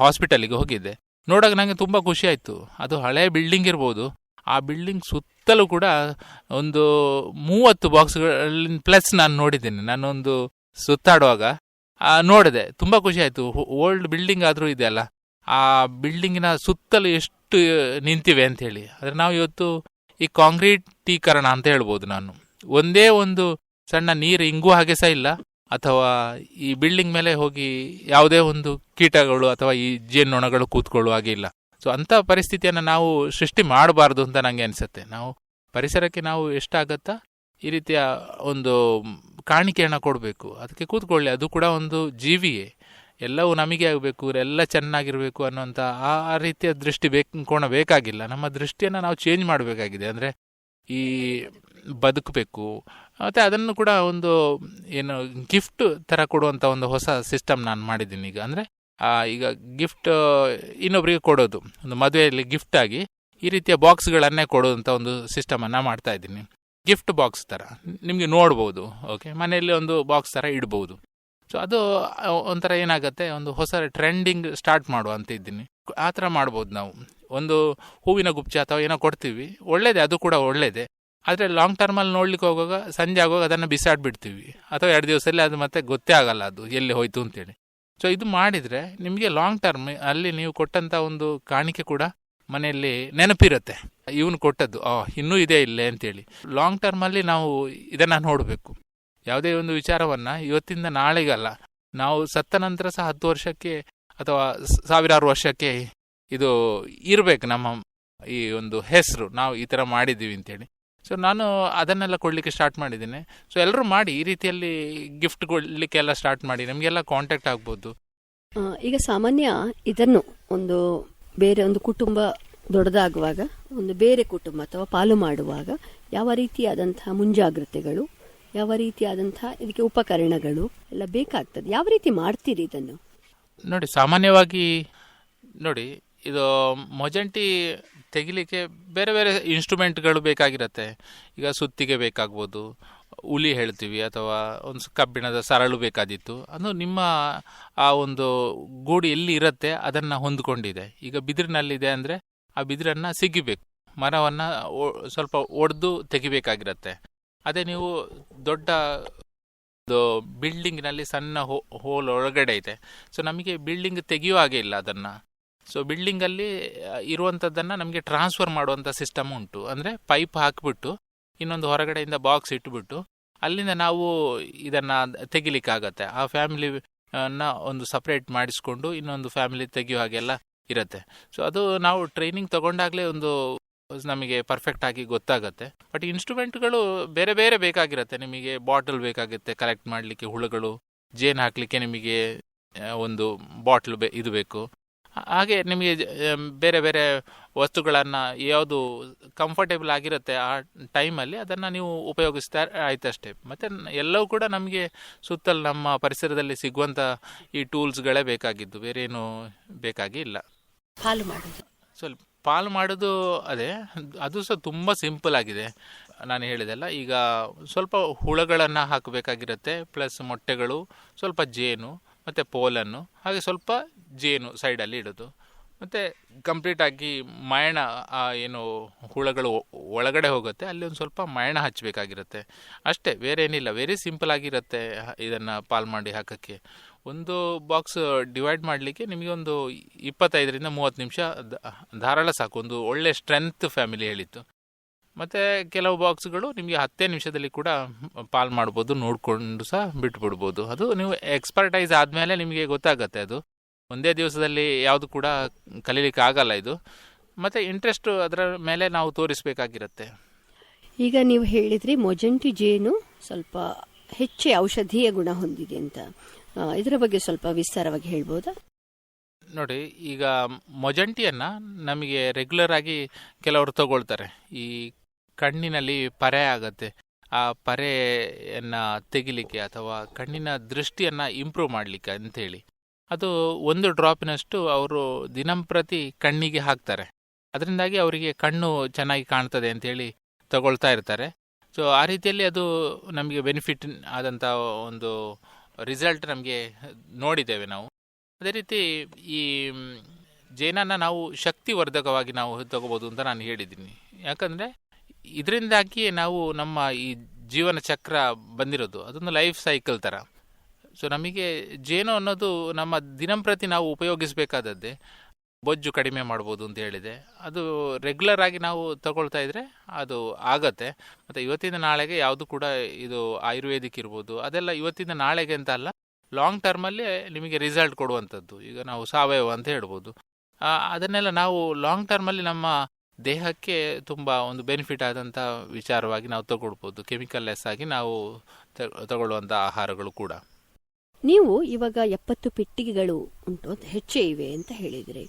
ಹಾಸ್ಪಿಟಲಿಗೆ ಹೋಗಿದ್ದೆ, ನೋಡೋಕೆ ನನಗೆ ತುಂಬ ಖುಷಿ ಆಯಿತು. ಅದು ಹಳೆ ಬಿಲ್ಡಿಂಗ್ ಇರ್ಬೋದು, ಆ ಬಿಲ್ಡಿಂಗ್ ಸುತ್ತಲೂ ಕೂಡ ಒಂದು 30 ಬಾಕ್ಸ್ಗಳಿಂದ ಪ್ಲಸ್ ನಾನು ನೋಡಿದ್ದೇನೆ. ನಾನೊಂದು ಸುತ್ತಾಡುವಾಗ ನೋಡಿದೆ, ತುಂಬ ಖುಷಿ ಆಯಿತು. ಓಲ್ಡ್ ಬಿಲ್ಡಿಂಗ್ ಆದರೂ ಇದೆಯಲ್ಲ, ಆ ಬಿಲ್ಡಿಂಗಿನ ಸುತ್ತಲೂ ಎಷ್ಟು ನಿಂತಿವೆ ಅಂಥೇಳಿ. ಆದರೆ ನಾವು ಇವತ್ತು ಈ ಕಾಂಕ್ರೀಟೀಕರಣ ಅಂತ ಹೇಳ್ಬೋದು. ನಾನು ಒಂದೇ ಒಂದು ಸಣ್ಣ ನೀರು ಇಂಗುವ ಹಾಗೆ ಸಹ ಇಲ್ಲ, ಅಥವಾ ಈ ಬಿಲ್ಡಿಂಗ್ ಮೇಲೆ ಹೋಗಿ ಯಾವುದೇ ಒಂದು ಕೀಟಗಳು ಅಥವಾ ಈ ಜೇನ್ನೊಣಗಳು ಕೂತ್ಕೊಳ್ಳುವ ಹಾಗೆ ಇಲ್ಲ. ಸೊ ಅಂಥ ಪರಿಸ್ಥಿತಿಯನ್ನು ನಾವು ಸೃಷ್ಟಿ ಮಾಡಬಾರ್ದು ಅಂತ ನನಗೆ ಅನಿಸುತ್ತೆ. ನಾವು ಪರಿಸರಕ್ಕೆ ನಾವು ಎಷ್ಟಾಗತ್ತಾ ಈ ರೀತಿಯ ಒಂದು ಕಾಣಿಕೆಯನ್ನು ಕೊಡಬೇಕು, ಅದಕ್ಕೆ ಕೂತ್ಕೊಳ್ಳಿ. ಅದು ಕೂಡ ಒಂದು ಜೀವಿಯೇ, ಎಲ್ಲವೂ ನಮಗೆ ಆಗಬೇಕು, ಎಲ್ಲ ಚೆನ್ನಾಗಿರಬೇಕು ಅನ್ನೋಂಥ ಆ ರೀತಿಯ ದೃಷ್ಟಿ ಕೋಣ ಬೇಕಾಗಿಲ್ಲ. ನಮ್ಮ ದೃಷ್ಟಿಯನ್ನು ನಾವು ಚೇಂಜ್ ಮಾಡಬೇಕಾಗಿದೆ. ಅಂದರೆ ಈ ಬದುಕಬೇಕು, ಮತ್ತು ಅದನ್ನು ಕೂಡ ಒಂದು ಏನು ಗಿಫ್ಟ್ ಥರ ಕೊಡುವಂಥ ಒಂದು ಹೊಸ ಸಿಸ್ಟಮ್ ನಾನು ಮಾಡಿದ್ದೀನಿ ಈಗ. ಅಂದರೆ ಈಗ ಗಿಫ್ಟ್ ಇನ್ನೊಬ್ಬರಿಗೆ ಕೊಡೋದು, ಒಂದು ಮದುವೆಯಲ್ಲಿ ಗಿಫ್ಟ್ ಆಗಿ ಈ ರೀತಿಯ ಬಾಕ್ಸ್ಗಳನ್ನೇ ಕೊಡೋದಂಥ ಒಂದು ಸಿಸ್ಟಮನ್ನು ಮಾಡ್ತಾ ಇದ್ದೀನಿ. ಗಿಫ್ಟ್ ಬಾಕ್ಸ್ ಥರ ನಿಮಗೆ ನೋಡ್ಬೋದು. ಓಕೆ, ಮನೆಯಲ್ಲಿ ಒಂದು ಬಾಕ್ಸ್ ಥರ ಇಡ್ಬೋದು. ಸೊ ಅದು ಒಂಥರ ಏನಾಗುತ್ತೆ, ಒಂದು ಹೊಸ ಟ್ರೆಂಡಿಂಗ್ ಸ್ಟಾರ್ಟ್ ಮಾಡುವ ಅಂತ ಇದ್ದೀನಿ. ಆ ಥರ ಮಾಡ್ಬೋದು ನಾವು. ಒಂದು ಹೂವಿನ ಗುಚ್ಛ ಅಥವಾ ಏನೋ ಕೊಡ್ತೀವಿ, ಒಳ್ಳೇದೇ, ಅದು ಕೂಡ ಒಳ್ಳೇದೇ. ಆದರೆ ಲಾಂಗ್ ಟರ್ಮಲ್ಲಿ ನೋಡ್ಲಿಕ್ಕೆ ಹೋಗುವಾಗ ಸಂಜೆ ಆಗುವಾಗ ಅದನ್ನು ಬಿಸಾಡಿಬಿಡ್ತೀವಿ, ಅಥವಾ 2 ದಿವಸದಲ್ಲಿ ಅದು ಮತ್ತೆ ಗೊತ್ತೇ ಆಗಲ್ಲ ಅದು ಎಲ್ಲಿ ಹೋಯ್ತು ಅಂತೇಳಿ. ಸೊ ಇದು ಮಾಡಿದರೆ ನಿಮಗೆ ಲಾಂಗ್ ಟರ್ಮ್ ಅಲ್ಲಿ ನೀವು ಕೊಟ್ಟಂಥ ಒಂದು ಕಾಣಿಕೆ ಕೂಡ ಮನೆಯಲ್ಲಿ ನೆನಪಿರುತ್ತೆ, ಇವನು ಕೊಟ್ಟದ್ದು ಇನ್ನೂ ಇದೆ ಇಲ್ಲೇ ಅಂತೇಳಿ. ಲಾಂಗ್ ಟರ್ಮಲ್ಲಿ ನಾವು ಇದನ್ನು ನೋಡಬೇಕು. ಯಾವುದೇ ಒಂದು ವಿಚಾರವನ್ನು ಇವತ್ತಿಂದ ನಾಳೆಗಲ್ಲ, ನಾವು ಸತ್ತ ನಂತರ ಸಹ 10 ವರ್ಷಕ್ಕೆ ಅಥವಾ ಸಾವಿರಾರು ವರ್ಷಕ್ಕೆ ಇದು ಇರಬೇಕು ನಮ್ಮ ಈ ಒಂದು ಹೆಸರು, ನಾವು ಈ ಥರ ಮಾಡಿದ್ದೀವಿ ಅಂತೇಳಿ. ಸೊ ನಾನು ಅದನ್ನೆಲ್ಲ ಕೊಡಲಿಕ್ಕೆ ಸ್ಟಾರ್ಟ್ ಮಾಡಿದ್ದೀನಿ. ಸೊ ಎಲ್ಲರೂ ಮಾಡಿ, ಈ ರೀತಿಯಲ್ಲಿ ಗಿಫ್ಟ್ ಕೊಡಲಿಕ್ಕೆಲ್ಲ ಸ್ಟಾರ್ಟ್ ಮಾಡಿ, ನಮಗೆಲ್ಲ ಕಾಂಟ್ಯಾಕ್ಟ್ ಆಗ್ಬೋದು. ಈಗ ಸಾಮಾನ್ಯ ಇದನ್ನು ಒಂದು ಬೇರೆ ಒಂದು ಕುಟುಂಬ ದೊಡ್ಡದಾಗುವಾಗ, ಒಂದು ಬೇರೆ ಕುಟುಂಬ ಅಥವಾ ಪಾಲು ಮಾಡುವಾಗ ಯಾವ ರೀತಿಯಾದಂತಹ ಮುಂಜಾಗ್ರತೆಗಳು, ಯಾವ ರೀತಿಯಾದಂತಹ ಇದಕ್ಕೆ ಉಪಕರಣಗಳು ಎಲ್ಲ ಬೇಕಾಗ್ತದೆ, ಯಾವ ರೀತಿ ಮಾಡ್ತೀರಿ ಇದನ್ನು? ನೋಡಿ, ಸಾಮಾನ್ಯವಾಗಿ ನೋಡಿ, ಇದು ಮೊಜಂಟಿ ತೆಗಿಲಿಕ್ಕೆ ಬೇರೆ ಬೇರೆ ಇನ್ಸ್ಟ್ರೂಮೆಂಟ್ಗಳು ಬೇಕಾಗಿರುತ್ತೆ. ಈಗ ಸುತ್ತಿಗೆ ಬೇಕಾಗ್ಬೋದು, ಉಲಿ ಹೇಳ್ತೀವಿ, ಅಥವಾ ಒಂದು ಕಬ್ಬಿಣದ ಸರಳು ಬೇಕಾದಿತ್ತು. ಅದು ನಿಮ್ಮ ಆ ಒಂದು ಗೂಡು ಎಲ್ಲಿ ಇರುತ್ತೆ ಅದನ್ನು ಹೊಂದ್ಕೊಂಡಿದೆ. ಈಗ ಬಿದಿರಿನಲ್ಲಿದೆ ಅಂದರೆ ಆ ಬಿದಿರನ್ನು ಸಿಗಿಬೇಕು, ಮರವನ್ನು ಸ್ವಲ್ಪ ಒಡೆದು ತೆಗಿಬೇಕಾಗಿರುತ್ತೆ. ಅದೇ ನೀವು ದೊಡ್ಡ ಒಂದು ಬಿಲ್ಡಿಂಗ್ನಲ್ಲಿ ಸಣ್ಣ ಹೋಲ್ ಒಳಗಡೆ ಇದೆ. ಸೊ ನಮಗೆ ಬಿಲ್ಡಿಂಗ್ ತೆಗೆಯುವ ಹಾಗೆ ಇಲ್ಲ ಅದನ್ನು. ಸೊ ಬಿಲ್ಡಿಂಗಲ್ಲಿ ಇರುವಂಥದ್ದನ್ನು ನಮಗೆ ಟ್ರಾನ್ಸ್ಫರ್ ಮಾಡುವಂಥ ಸಿಸ್ಟಮ್ ಉಂಟು. ಅಂದರೆ ಪೈಪ್ ಹಾಕಿಬಿಟ್ಟು ಇನ್ನೊಂದು ಹೊರಗಡೆಯಿಂದ ಬಾಕ್ಸ್ ಇಟ್ಬಿಟ್ಟು ಅಲ್ಲಿಂದ ನಾವು ಇದನ್ನು ತೆಗಿಲಿಕ್ಕಾಗತ್ತೆ. ಆ ಫ್ಯಾಮಿಲಿನ ಒಂದು ಸಪ್ರೇಟ್ ಮಾಡಿಸ್ಕೊಂಡು ಇನ್ನೊಂದು ಫ್ಯಾಮಿಲಿ ತೆಗೆಯೋ ಹಾಗೆಲ್ಲ ಇರುತ್ತೆ. ಸೊ ಅದು ನಾವು ಟ್ರೈನಿಂಗ್ ತಗೊಂಡಾಗಲೇ ಒಂದು ನಮಗೆ ಪರ್ಫೆಕ್ಟ್ ಆಗಿ ಗೊತ್ತಾಗುತ್ತೆ. ಬಟ್ ಇನ್ಸ್ಟ್ರೂಮೆಂಟ್ಗಳು ಬೇರೆ ಬೇರೆ ಬೇಕಾಗಿರುತ್ತೆ. ನಿಮಗೆ ಬಾಟಲ್ ಬೇಕಾಗುತ್ತೆ ಕಲೆಕ್ಟ್ ಮಾಡಲಿಕ್ಕೆ, ಹುಳುಗಳು, ಜೇನು ಹಾಕಲಿಕ್ಕೆ ನಿಮಗೆ ಒಂದು ಬಾಟ್ಲ್ ಇದು ಬೇಕು. ಹಾಗೆ ನಿಮಗೆ ಬೇರೆ ಬೇರೆ ವಸ್ತುಗಳನ್ನು ಯಾವುದು ಕಂಫರ್ಟೇಬಲ್ ಆಗಿರುತ್ತೆ ಆ ಟೈಮಲ್ಲಿ ಅದನ್ನು ನೀವು ಉಪಯೋಗಿಸ್ತಾ ಆಯ್ತಷ್ಟೇ. ಮತ್ತು ಎಲ್ಲವೂ ಕೂಡ ನಮಗೆ ಸುತ್ತಲೂ ನಮ್ಮ ಪರಿಸರದಲ್ಲಿ ಸಿಗುವಂಥ ಈ ಟೂಲ್ಸ್ಗಳೇ ಬೇಕಾಗಿದ್ದು, ಬೇರೆ ಏನು ಬೇಕಾಗಿ ಇಲ್ಲ. ಪಾಲು ಮಾಡೋದು ಸ್ವಲ್ಪ ಪಾಲು ಮಾಡೋದು ಅದೇ, ಅದು ಸಹ ತುಂಬ ಸಿಂಪಲ್ ಆಗಿದೆ. ನಾನು ಹೇಳಿದೆಲ್ಲ, ಈಗ ಸ್ವಲ್ಪ ಹುಳಗಳನ್ನು ಹಾಕಬೇಕಾಗಿರುತ್ತೆ, ಪ್ಲಸ್ ಮೊಟ್ಟೆಗಳು, ಸ್ವಲ್ಪ ಜೇನು ಮತ್ತು ಪೋಲನ್ನು, ಹಾಗೆ ಸ್ವಲ್ಪ ಜೇನು ಸೈಡಲ್ಲಿ ಇಡೋದು, ಮತ್ತು ಕಂಪ್ಲೀಟಾಗಿ ಮಯಣ ಏನು ಹುಳಗಳು ಒಳಗಡೆ ಹೋಗುತ್ತೆ ಅಲ್ಲಿ ಒಂದು ಸ್ವಲ್ಪ ಮಯಣ ಹಚ್ಚಬೇಕಾಗಿರುತ್ತೆ ಅಷ್ಟೇ, ಬೇರೆ ಏನಿಲ್ಲ. ವೆರಿ ಸಿಂಪಲ್ ಆಗಿರುತ್ತೆ ಇದನ್ನು ಪಾಲು ಮಾಡಿ ಹಾಕೋಕ್ಕೆ. ಒಂದು ಬಾಕ್ಸ್ ಡಿವೈಡ್ ಮಾಡಲಿಕ್ಕೆ ನಿಮಗೆ ಒಂದು 25ರಿಂದ 30 ನಿಮಿಷ ಧಾರಾಳ ಸಾಕು, ಒಂದು ಒಳ್ಳೆ ಸ್ಟ್ರೆಂತ್ ಫ್ಯಾಮಿಲಿ ಹೇಳಿತ್ತು. ಮತ್ತು ಕೆಲವು ಬಾಕ್ಸ್ಗಳು ನಿಮಗೆ 10 ನಿಮಿಷದಲ್ಲಿ ಕೂಡ ಪಾಲು ಮಾಡ್ಬೋದು, ನೋಡಿಕೊಂಡು ಸಹ ಬಿಟ್ಬಿಡ್ಬೋದು. ಅದು ನೀವು ಎಕ್ಸ್ಪರ್ಟೈಸ್ ಆದಮೇಲೆ ನಿಮಗೆ ಗೊತ್ತಾಗುತ್ತೆ. ಅದು ಒಂದೇ ದಿವಸದಲ್ಲಿ ಯಾವುದು ಕೂಡ ಕಲೀಲಿಕ್ಕೆ ಆಗಲ್ಲ ಇದು. ಮತ್ತು ಇಂಟ್ರೆಸ್ಟ್ ಅದರ ಮೇಲೆ ನಾವು ತೋರಿಸಬೇಕಾಗಿರುತ್ತೆ. ಈಗ ನೀವು ಹೇಳಿದ್ರಿ ಮೊಜಂಟಿ ಜೇನು ಸ್ವಲ್ಪ ಹೆಚ್ಚು ಔಷಧೀಯ ಗುಣ ಹೊಂದಿದೆ ಅಂತ, ಇದರ ಬಗ್ಗೆ ಸ್ವಲ್ಪ ವಿಸ್ತಾರವಾಗಿ ಹೇಳ್ಬೋದಾ? ನೋಡಿ, ಈಗ ಮೊಜಂಟಿಯನ್ನು ನಮಗೆ ರೆಗ್ಯುಲರ್ ಆಗಿ ಕೆಲವರು ತಗೊಳ್ತಾರೆ. ಈ ಕಣ್ಣಿನಲ್ಲಿ ಪರೆ ಆಗತ್ತೆ, ಆ ಪರೆಯನ್ನು ತೆಗಿಲಿಕ್ಕೆ ಅಥವಾ ಕಣ್ಣಿನ ದೃಷ್ಟಿಯನ್ನು ಇಂಪ್ರೂವ್ ಮಾಡಲಿಕ್ಕೆ ಅಂಥೇಳಿ ಅದು ಒಂದು ಡ್ರಾಪಿನಷ್ಟು ಅವರು ದಿನಂಪ್ರತಿ ಕಣ್ಣಿಗೆ ಹಾಕ್ತಾರೆ. ಅದರಿಂದಾಗಿ ಅವರಿಗೆ ಕಣ್ಣು ಚೆನ್ನಾಗಿ ಕಾಣ್ತದೆ ಅಂಥೇಳಿ ತಗೊಳ್ತಾ ಇರ್ತಾರೆ. ಸೊ ಆ ರೀತಿಯಲ್ಲಿ ಅದು ನಮಗೆ ಬೆನಿಫಿಟ್ ಆದಂಥ ಒಂದು ರಿಸಲ್ಟ್ ನಮಗೆ ನೋಡಿದ್ದೇವೆ ನಾವು. ಅದೇ ರೀತಿ ಈ ಜೇನನ್ನು ನಾವು ಶಕ್ತಿವರ್ಧಕವಾಗಿ ನಾವು ತಗೋಬೋದು ಅಂತ ನಾನು ಹೇಳಿದ್ದೀನಿ. ಯಾಕಂದರೆ ಇದರಿಂದಾಗಿ ನಾವು ನಮ್ಮ ಈ ಜೀವನ ಚಕ್ರ ಬಂದಿರೋದು ಅದೊಂದು ಲೈಫ್ ಸೈಕಲ್ ಥರ. ಸೊ ನಮಗೆ ಜೇನು ಅನ್ನೋದು ನಮ್ಮ ದಿನಂಪ್ರತಿ ನಾವು ಉಪಯೋಗಿಸಬೇಕಾದದ್ದೇ. ಬೊಜ್ಜು ಕಡಿಮೆ ಮಾಡ್ಬೋದು ಅಂತ ಹೇಳಿದೆ, ಅದು ರೆಗ್ಯುಲರ್ ಆಗಿ ನಾವು ತಗೊಳ್ತಾ ಇದ್ದರೆ ಅದು ಆಗತ್ತೆ. ಮತ್ತು ಇವತ್ತಿನ ನಾಳೆಗೆ ಯಾವುದು ಕೂಡ ಇದು ಆಯುರ್ವೇದಿಕ್ ಇರ್ಬೋದು, ಅದೆಲ್ಲ ಇವತ್ತಿನ ನಾಳೆಗೆ ಅಂತ ಅಲ್ಲ, ಲಾಂಗ್ ಟರ್ಮಲ್ಲಿ ನಿಮಗೆ ರಿಸಲ್ಟ್ ಕೊಡುವಂಥದ್ದು. ಈಗ ನಾವು ಸಾವಯವ ಅಂತ ಹೇಳ್ಬೋದು, ಅದನ್ನೆಲ್ಲ ನಾವು ಲಾಂಗ್ ಟರ್ಮಲ್ಲಿ ನಮ್ಮ ದೇಹಕ್ಕೆ ತುಂಬ ಒಂದು ಬೆನಿಫಿಟ್ ಆದಂಥ ವಿಚಾರವಾಗಿ ನಾವು ತಗೊಳ್ಬೋದು. ಕೆಮಿಕಲ್ ಲೆಸ್ ಆಗಿ ನಾವು ತಗೊಳ್ಳುವಂಥ ಆಹಾರಗಳು ಕೂಡ. ನೀವು ಇವಾಗ 70 ಪೆಟ್ಟಿಗೆಗಳು ಉಂಟು, ಹೆಚ್ಚೇ ಇವೆ ಅಂತ ಹೇಳಿದ್ರಿ,